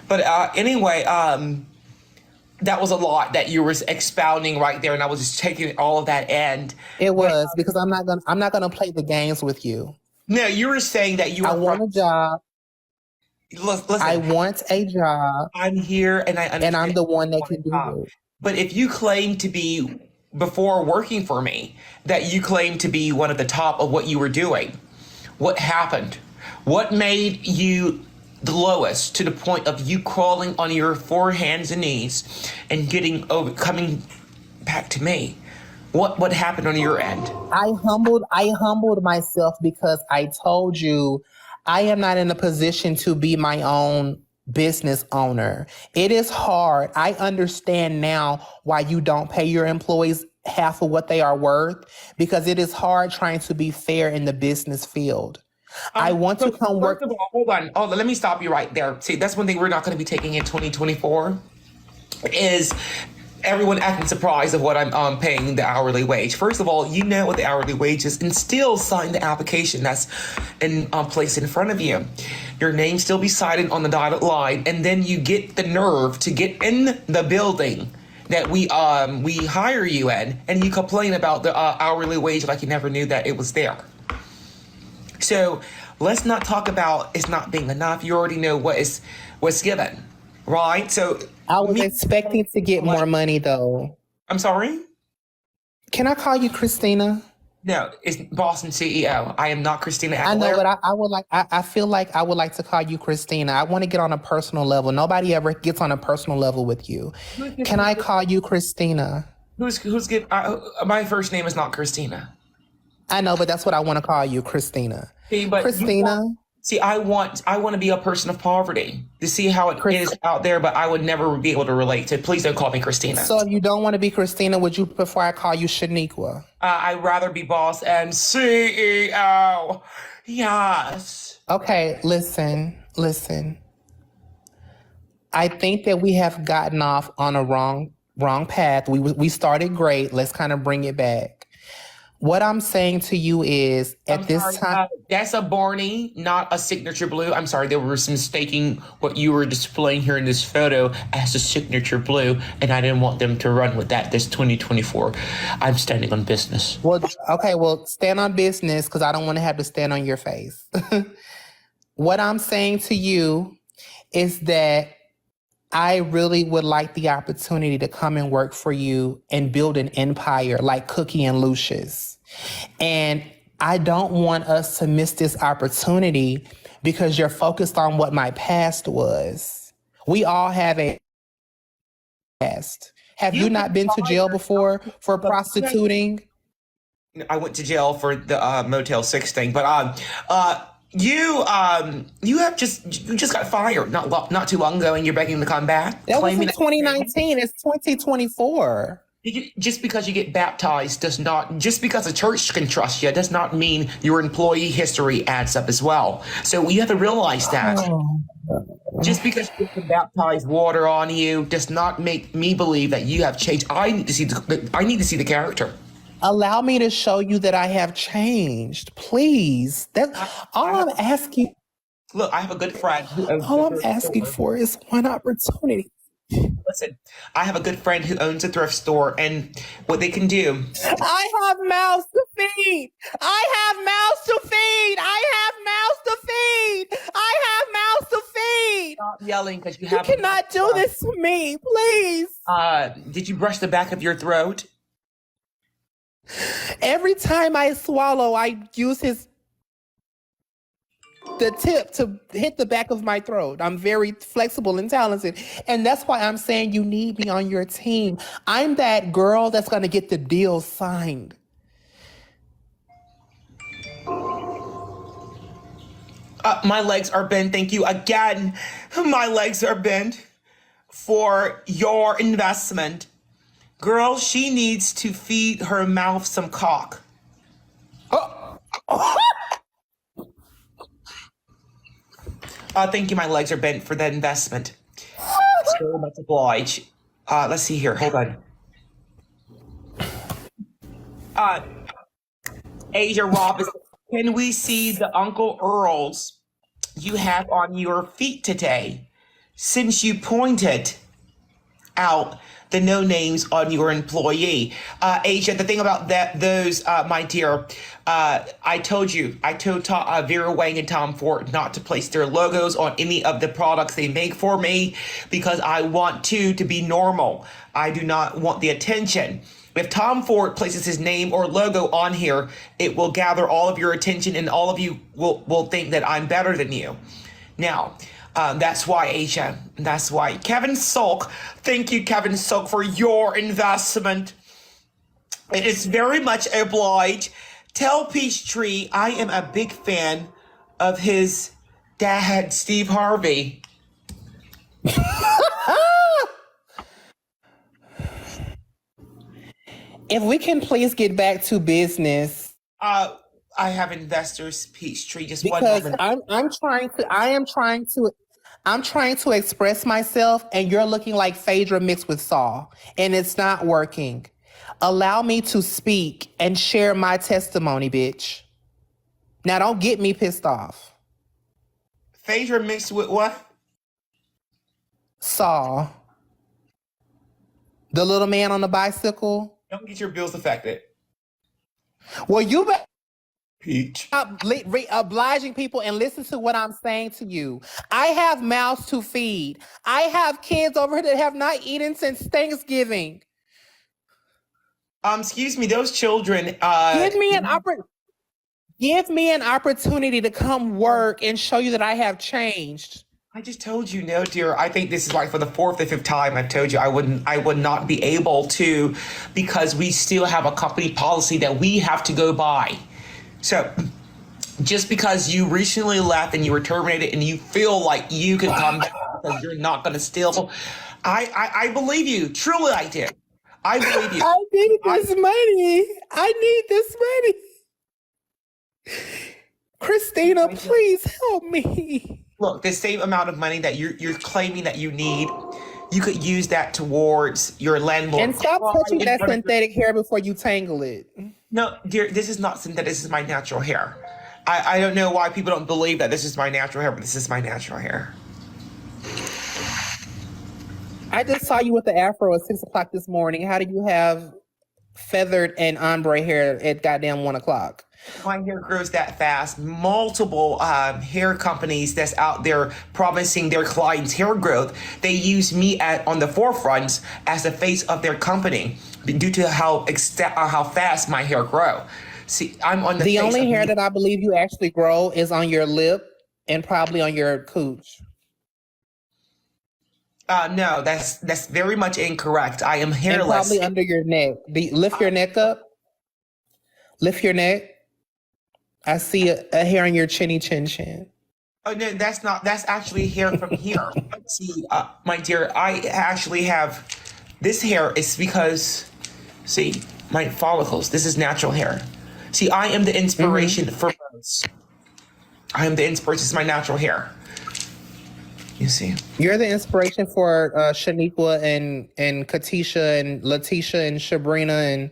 But anyway, that was a lot that you were expounding right there, and I was just taking all of that in. It was because I'm not gonna play the games with you. No, you were saying that you. I want a job. Listen, I want a job. I'm here, and I understand. And I'm the one that can do it. But if you claim to be, before working for me, that you claim to be one of the top of what you were doing, what happened? What made you the lowest to the point of you crawling on your 4 hands and knees and coming back to me? What happened on your end? I humbled myself because I told you I am not in a position to be my own business owner. It is hard. I understand now why you don't pay your employees half of what they are worth, because it is hard trying to be fair in the business field. I want to come work. First of all, hold on. Oh, let me stop you right there. See, that's one thing we're not going to be taking in 2024 is everyone acting surprised of what I'm paying the hourly wage. First of all, you know what the hourly wage is and still sign the application that's in placed in front of you. Your name still be cited on the dotted line, and then you get the nerve to get in the building that we hire you in, and you complain about the hourly wage like you never knew that it was there. So let's not talk about it's not being enough. You already know what's given, right? So I was expecting to get more money, though. I'm sorry? Can I call you Christina? No, it's Boston CEO. I am not Christina Aguilera. I know, but I would like. I feel like I would like to call you Christina. I want to get on a personal level. Nobody ever gets on a personal level with you. Can I call you Christina? My first name is not Christina. I know, but that's what I want to call you, Christina. See, but Christina. I want to be a person of poverty to see how it is out there, but I would never be able to relate to. Please don't call me Christina. So if you don't want to be Christina, would you prefer I call you Shaniqua? I'd rather be boss and CEO. Yes. Okay, listen. I think that we have gotten off on a wrong path. We started great. Let's kind of bring it back. What I'm saying to you is, at this time, that's a Barney, not a signature blue. I'm sorry, they were mistaking what you were displaying here in this photo as a signature blue, and I didn't want them to run with that. This 2024, I'm standing on business. Well, okay, stand on business because I don't want to have to stand on your face. What I'm saying to you is that I really would like the opportunity to come and work for you and build an empire like Cookie and Lucius. And I don't want us to miss this opportunity because you're focused on what my past was. We all have a past. Have you not been to jail before for prostituting? I went to jail for the Motel 6 thing, but you just got fired not too long ago, and you're begging to come back. That was in 2019. It's 2024. Just because you get baptized just because a church can trust you does not mean your employee history adds up as well. So you have to realize that. Just because you put baptized water on you does not make me believe that you have changed. I need to see the character. Allow me to show you that I have changed, please. That's all I'm asking. Look, I have a good friend who owns All a I'm thrift asking store. for is one opportunity. Listen, I have a good friend who owns a thrift store, and what they can do. I have mouths to feed. I have mouths to feed. I have mouths to feed. I have mouths to feed. Stop yelling because you You have. cannot do this to me, please. Did you brush the back of your throat? Every time I swallow, I use the tip to hit the back of my throat. I'm very flexible and talented. And that's why I'm saying you need me on your team. I'm that girl that's going to get the deal signed. My legs are bent. Thank you again. My legs are bent for your investment. Girl, she needs to feed her mouth some cock. Thank you. My legs are bent for that investment. So much obliged. Let's see here. Hold on. Asia Robinson, can we see the Uncle Earls you have on your feet today? Since you pointed out the no names on your employee. Asia, the thing about those, my dear, I told Vera Wang and Tom Ford not to place their logos on any of the products they make for me because I want to be normal. I do not want the attention. If Tom Ford places his name or logo on here, it will gather all of your attention and all of you will think that I'm better than you. Now, that's why, Asia. That's why. Kevin Sulk, thank you, Kevin Sulk, for your investment. It is very much obliged. Tell Peachtree I am a big fan of his dad, Steve Harvey. If we can please get back to business. I have investors, Peachtree. Just one because moment. I'm trying to express myself, and you're looking like Phaedra mixed with Saul, and it's not working. Allow me to speak and share my testimony, bitch. Now don't get me pissed off. Phaedra mixed with what? Saul. The little man on the bicycle. Don't get your bills affected. Well, you better Peach. obliging people and listen to what I'm saying to you. I have mouths to feed. I have kids over here that have not eaten since Thanksgiving. Excuse me, those children. Give me an opportunity to come work and show you that I have changed. I just told you no, dear. I think this is like for the 4th or 5th time I've told you I would not be able to because we still have a company policy that we have to go by. So just because you recently left and you were terminated and you feel like you can come back because you're not going to steal, I believe you. Truly, I do. I believe you. I need this money. I need this money. Christina, please help me. Look, the same amount of money that you're claiming that you need, you could use that towards your landlord. And stop touching that synthetic hair before you tangle it. No, dear, this is not synthetic. This is my natural hair. I don't know why people don't believe that this is my natural hair, but this is my natural hair. I just saw you with the afro at 6 o'clock this morning. How do you have feathered and ombre hair at goddamn 1 o'clock? My hair grows that fast. Multiple hair companies that's out there promising their clients hair growth. They use me on the forefront as the face of their company due to how fast my hair grow. See, I'm on the only hair that I believe you actually grow is on your lip and probably on your cooch. No, that's very much incorrect. I am hairless. And probably under your neck. Lift your neck up. Lift your neck. I see a hair on your chinny chin chin. Oh no, that's actually hair from here. See, my dear, I actually have this hair is because, see, my follicles. This is natural hair. See, I am the inspiration for most. I am the inspiration. This is my natural hair. You see. You're the inspiration for Shaniqua and Katisha and Letitia and Sabrina and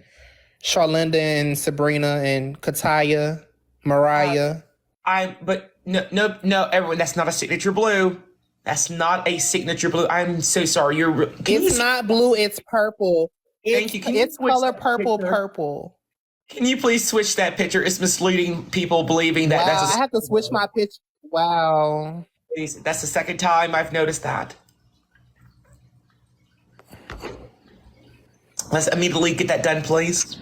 Charlinda and Sabrina and Kataya, Mariah. But no, everyone, that's not a signature blue. That's not a signature blue. I'm so sorry. It's not blue, it's purple. Thank you. Can you It's switch color that purple, picture? purple. Can you please switch that picture? It's misleading people believing that Wow, I have to switch my picture. Wow. That's the second time I've noticed that. Let's immediately get that done, please.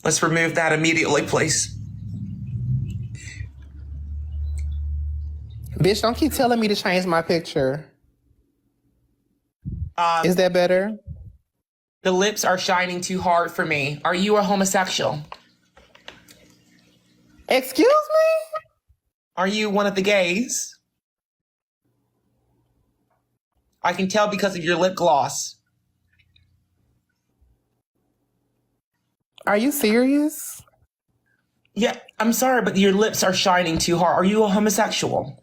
Let's remove that immediately, please. Bitch, don't keep telling me to change my picture. Is that better? The lips are shining too hard for me. Are you a homosexual? Excuse me? Are you one of the gays? I can tell because of your lip gloss. Are you serious? Yeah, I'm sorry, but your lips are shining too hard. Are you a homosexual?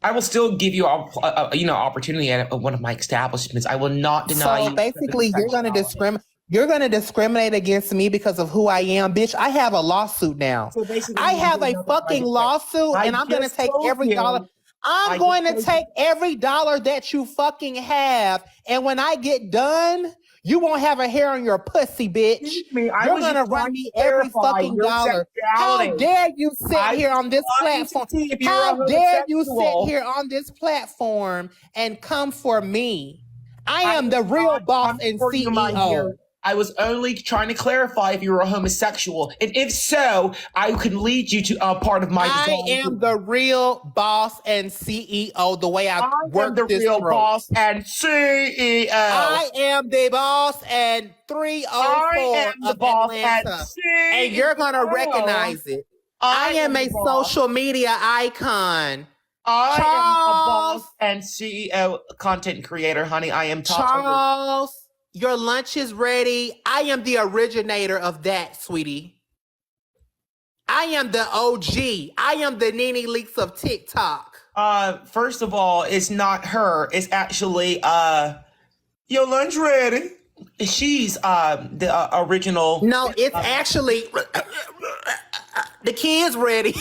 I will still give you opportunity at one of my establishments. I will not deny you. So basically, you're going to discriminate against me because of who I am, bitch. I have a lawsuit now. So basically, I have a fucking lawsuit, and I'm going to take every dollar. I'm going to take every dollar that you fucking have, and when I get done, you won't have a hair on your pussy, bitch. You're going to run me every fucking dollar. How dare you sit here on this platform? How dare you sit here on this platform and come for me? I am the real boss and CEO. I was only trying to clarify if you were a homosexual. And if so, I could lead you to a part of my design. I am the real boss and CEO, the way I work this real through. boss and CEO. I am the boss and 304 of Atlanta. And you're going to recognize it. I am a social media icon. I am a boss and CEO content creator, honey. I am Charles, your lunch is ready. I am the originator of that, sweetie. I am the OG. I am the Nene Leaks of TikTok. First of all, it's not her. It's actually your lunch ready. She's the original. No, it's actually the kids ready.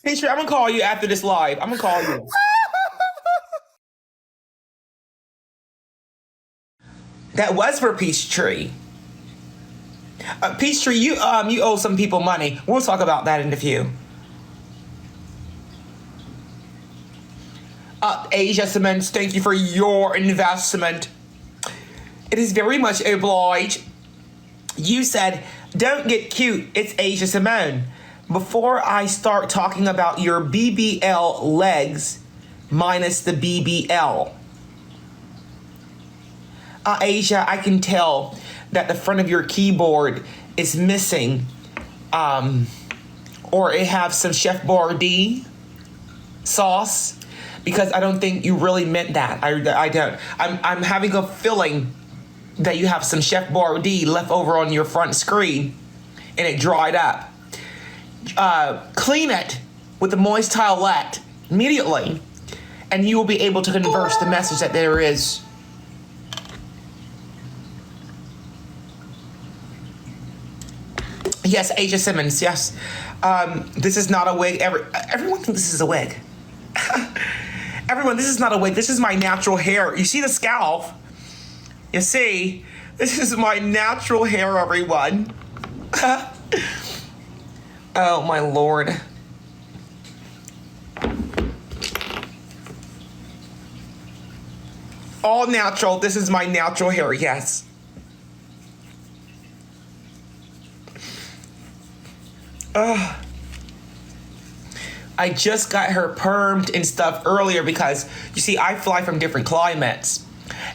Peachtree, I'm gonna call you after this live. I'm gonna call you. That was for Peachtree. Peachtree, you owe some people money. We'll talk about that in a few. Asia Simmons, thank you for your investment. It is very much obliged. You said, don't get cute. It's Asia Simone. Before I start talking about your BBL legs minus the BBL. Asia, I can tell that the front of your keyboard is missing, or it has some Chef Boyardee sauce, because I don't think you really meant that. I don't. I'm having a feeling that you have some Chef Boyardee left over on your front screen, and it dried up. Clean it with a moist towelette immediately, and you will be able to converse the message that there is. Yes, Asia Simmons, yes. This is not a wig. Everyone thinks this is a wig. Everyone, this is not a wig. This is my natural hair. You see the scalp? You see? This is my natural hair, everyone. Oh, my Lord. All natural. This is my natural hair, yes. I just got her permed and stuff earlier because, you see, I fly from different climates.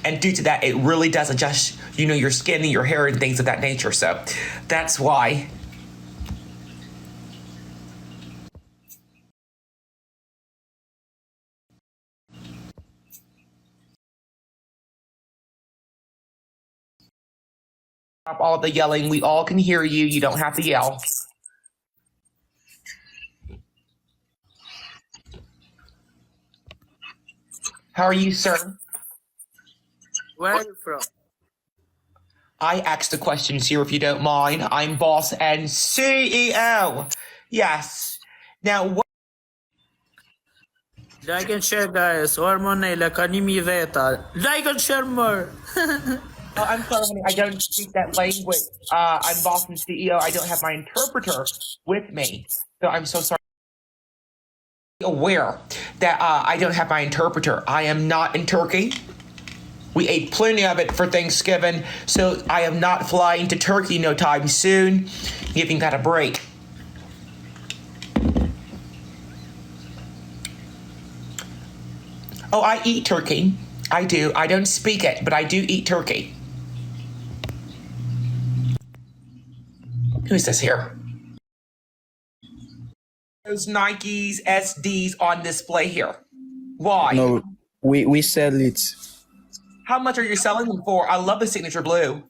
And due to that, it really does adjust, your skin and your hair and things of that nature. So that's why. Stop all the yelling. We all can hear you. You don't have to yell. How are you, sir? Where are you from? I asked the questions here, if you don't mind. I'm boss and CEO. Yes. Now, what? Like and share, guys. Hormone like anime veta. Like and share more. Oh, I'm sorry, honey. I don't speak that language. I'm boss and CEO. I don't have my interpreter with me. So I'm so sorry. Aware that I don't have my interpreter. I am not in Turkey. We ate plenty of it for Thanksgiving, so I am not flying to Turkey no time soon. Giving that a break. Oh, I eat turkey. I do. I don't speak it, but I do eat turkey. Who's this here? Those Nikes SDs on display here. Why? No, we sell it. How much are you selling them for? I love the signature blue.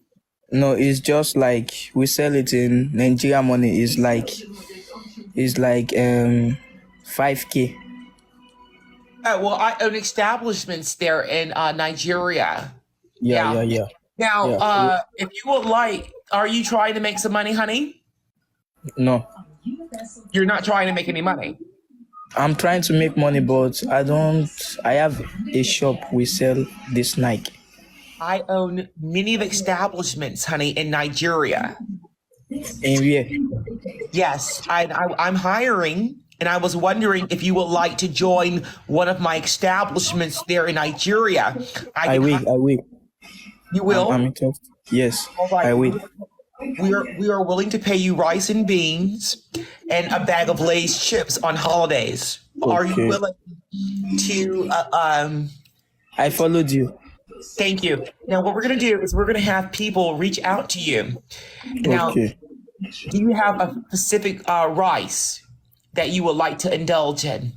No, it's just like we sell it in Nigeria money. It's like 5K. Oh, well, I own establishments there in Nigeria. Yeah. Now, Yeah. if you would like, are you trying to make some money, honey? No, You're not trying to make any money. I'm trying to make money, but I have a shop. We sell this Nike. I own many of establishments, honey, in Nigeria. In where? Yes, I'm hiring, and I was wondering if you would like to join one of my establishments there in Nigeria. I will. You will? I'm interested. Yes, All right. I will. We are willing to pay you rice and beans and a bag of Lay's chips on holidays. Are you Okay. willing to? I followed you. Thank you. Now, what we're gonna do is we're gonna have people reach out to you. Now, Okay. do you have a specific rice that you would like to indulge in?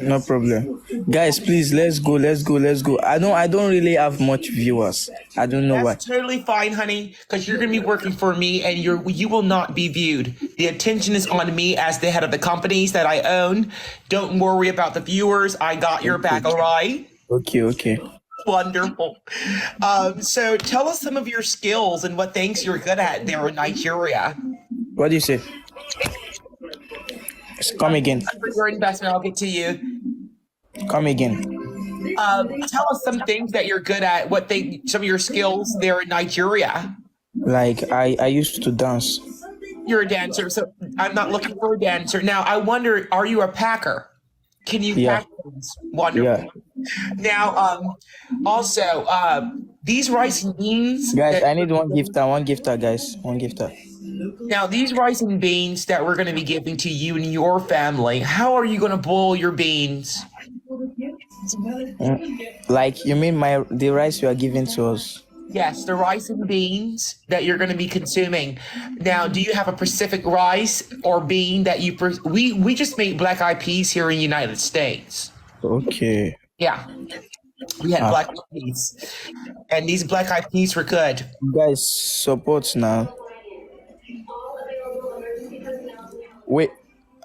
No problem. Guys, please, let's go. I don't really have much viewers. I don't know why. That's totally fine, honey, because you're going to be working for me and you will not be viewed. The attention is on me as the head of the companies that I own. Don't worry about the viewers. I got your back, all right? Okay. Wonderful. So tell us some of your skills and what things you're good at there in Nigeria. What do you say? Come again. For your investment, I'll get to you. Come again. Tell us some things that you're good at, some of your skills there in Nigeria. Like I used to dance. You're a dancer, so I'm not looking for a dancer. Now, I wonder, are you a packer? Can you Yeah. pack things? Wonderful. Yeah. Now, also, these rice and beans. Guys, I need one gifter, guys. One gifter. Now, these rice and beans that we're going to be giving to you and your family, how are you going to boil your beans? Like you mean the rice you are giving to us? Yes, the rice and beans that you're going to be consuming. Now, do you have a specific rice or bean that you... We just made black eyed peas here in the United States. Okay. Yeah. We had black eyed peas. And these black eyed peas were good. Guys, support now. Wait,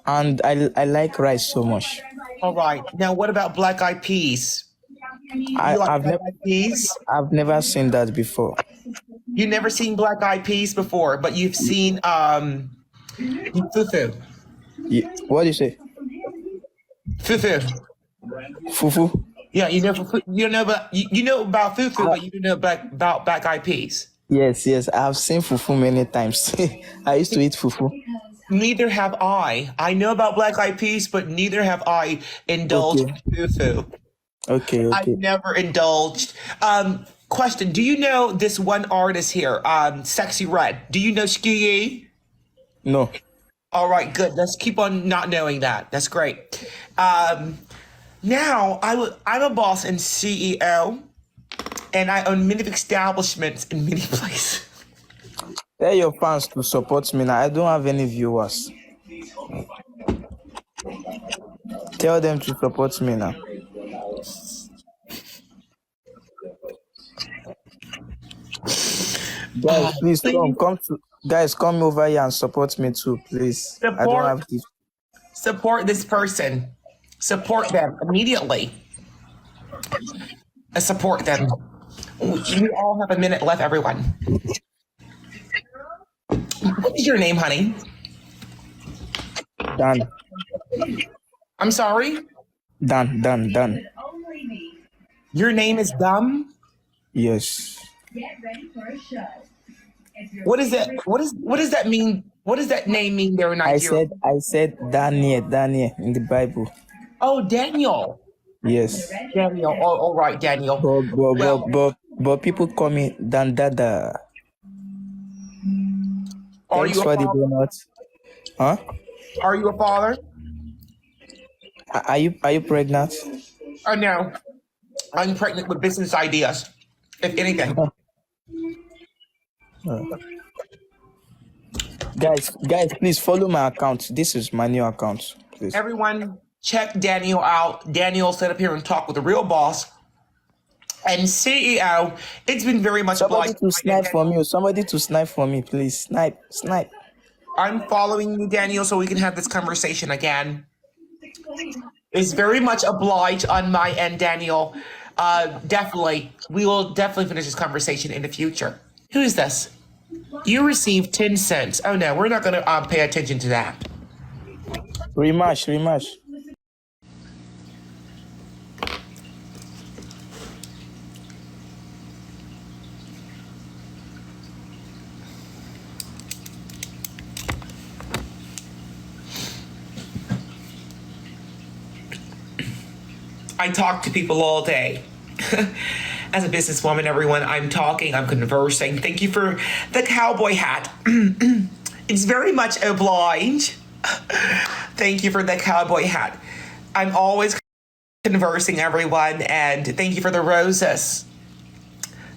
and I like rice so much. All right. Now, what about black eyed peas? I've never seen that before. You've never seen black eyed peas before, but you've seen fufu. Yeah. What do you say? Fufu. Fufu? Yeah, you know fufu. You know about fufu, but you don't know about black eyed peas. Yes. I've seen fufu many times. I used to eat fufu. Neither have I. I know about black eyed peas, but neither have I indulged in fufu. Okay. I've never indulged. Question: do you know this one artist here, Sexy Red? Do you know Ski? No. All right, good. Let's keep on not knowing that. That's great. Now, I'm a boss and CEO, and I own many establishments in many places. Tell your fans to support me now. I don't have any viewers. Tell them to support me now. Guys, please Please come over here and support me too, please. I don't support have this. support this person. Support them immediately. Support them. We all have a minute left, everyone. What is your name, honey? Dan. I'm sorry? Dan. Your name is Dumb? Yes. What is it? What does that mean? What does that name mean there in Nigeria? I said Daniel in the Bible. Oh, Daniel. Yes. Daniel. Oh, all right, Daniel. But people call me Dan Dada. Thanks for the donut. Huh? Are you a father? Are you pregnant? Oh, no. I'm pregnant with business ideas, if anything. Guys, please follow my account. This is my new account. Please. Everyone, check Daniel out. Daniel set up here and talk with the real boss and CEO. It's been very much obliged. Somebody to snipe for me, please. Snipe. I'm following you, Daniel, so we can have this conversation again. It's very much obliged on my end, Daniel. Definitely. We will definitely finish this conversation in the future. Who is this? You received 10 cents. Oh, no, we're not going to pay attention to that. Rematch. I talk to people all day. As a businesswoman, everyone, I'm talking, I'm conversing. Thank you for the cowboy hat. It's very much obliged. Thank you for the cowboy hat. I'm always conversing, everyone, and thank you for the roses.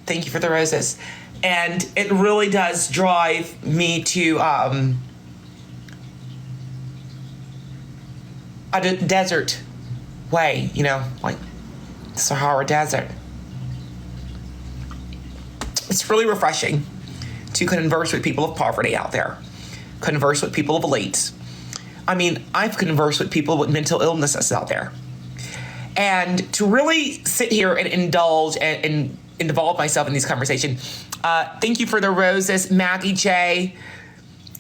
Thank you for the roses. And it really does drive me to a desert way, like Sahara Desert. It's really refreshing to converse with people of poverty out there, converse with people of elites. I mean, I've conversed with people with mental illnesses out there. And to really sit here and indulge and involve myself in these conversations, thank you for the roses, Maggie J.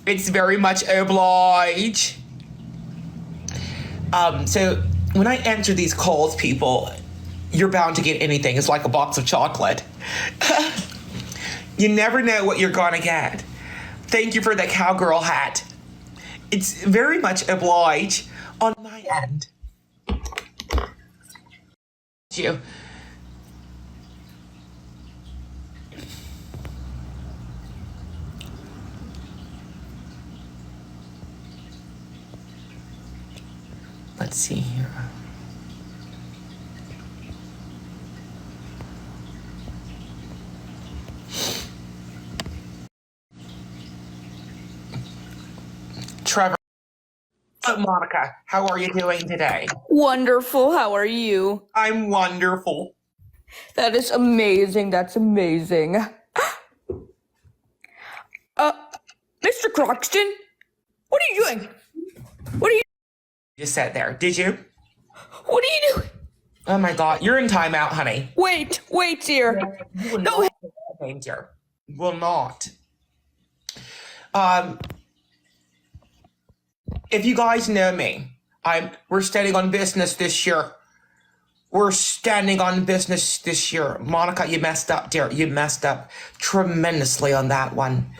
It's very much obliged. So when I answer these calls, people, you're bound to get anything. It's like a box of chocolate. You never know what you're gonna get. Thank you for the cowgirl hat. It's very much obliged on my end. Thank you. Let's see here. Trevor. Oh, Monica, how are you doing today? Wonderful. How are you? I'm wonderful. That is amazing. That's amazing. Mr. Croxton, what are you doing? What are you? Just sat there. Did you? What are you doing? Oh my God, you're in timeout, honey. Wait, dear. No, danger. Will not. If you guys know me, we're standing on business this year. We're standing on business this year. Monica, you messed up, dear. You messed up tremendously on that one.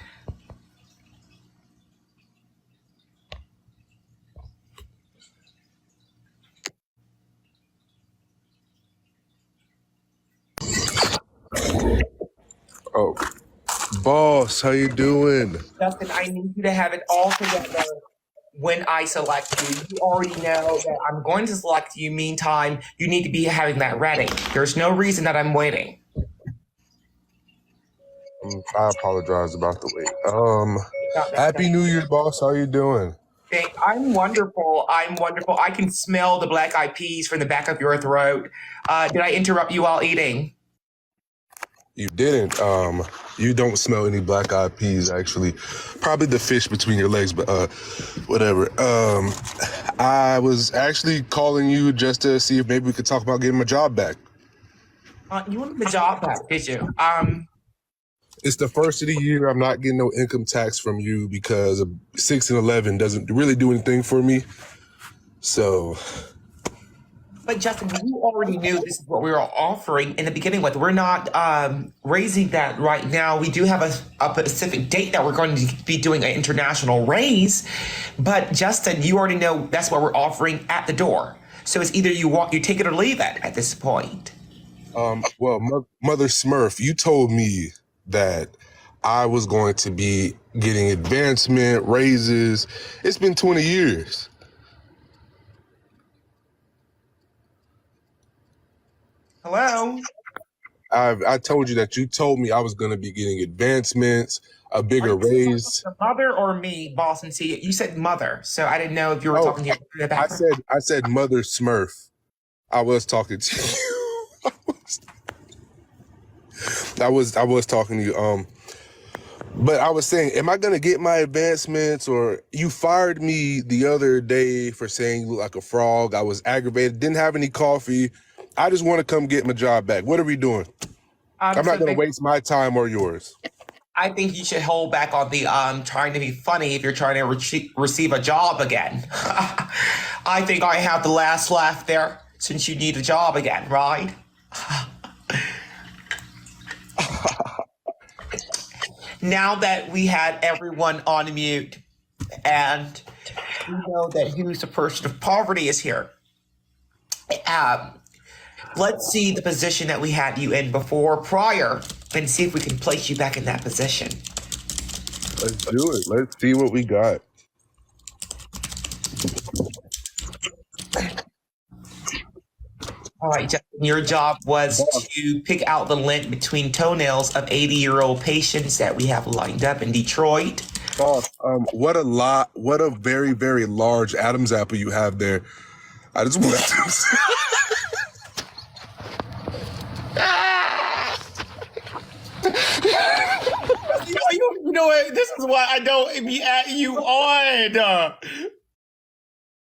Oh, boss, how you doing? Justin, I need you to have it all together when I select you. You already know that I'm going to select you. Meantime, you need to be having that ready. There's no reason that I'm waiting. I apologize about the wait. Happy New Year, boss. How you doing? I'm wonderful. I can smell the black eyed peas from the back of your throat. Did I interrupt you while eating? You didn't. You don't smell any black eyed peas, actually. Probably the fish between your legs, but whatever. I was actually calling you just to see if maybe we could talk about getting my job back. You wanted the job back, did you? It's the first of the year. I'm not getting no income tax from you because 6 and 11 doesn't really do anything for me. So. But Justin, you already knew this is what we were offering in the beginning with. We're not raising that right now. We do have a specific date that we're going to be doing an international raise. But Justin, you already know that's what we're offering at the door. So it's either you take it or leave it at this point. Well, Mother Smurf, you told me that I was going to be getting advancement, raises. It's been 20 years. Hello? I told you that you told me I was going to be getting advancements, a bigger raise. Mother or me, boss and see you said mother, so I didn't know if you were talking to your background. I said Mother Smurf. I was talking to you. I was talking to you. But I was saying, am I gonna get my advancements? Or you fired me the other day for saying you look like a frog. I was aggravated, didn't have any coffee. I just want to come get my job back. What are we doing? I'm not gonna waste my time or yours. I think you should hold back on the trying to be funny if you're trying to receive a job again. I think I have the last laugh there since you need a job again, right? Now that we had everyone on mute and we know that who's the person of poverty is here, let's see the position that we had you in prior, and see if we can place you back in that position. Let's do it. Let's see what we got. All right, Justin, your job was to pick out the lint between toenails of 80-year-old patients that we have lined up in Detroit. Boss, what a very, very large Adam's apple you have there. I just want to say. You know what? This is why I don't be at you on.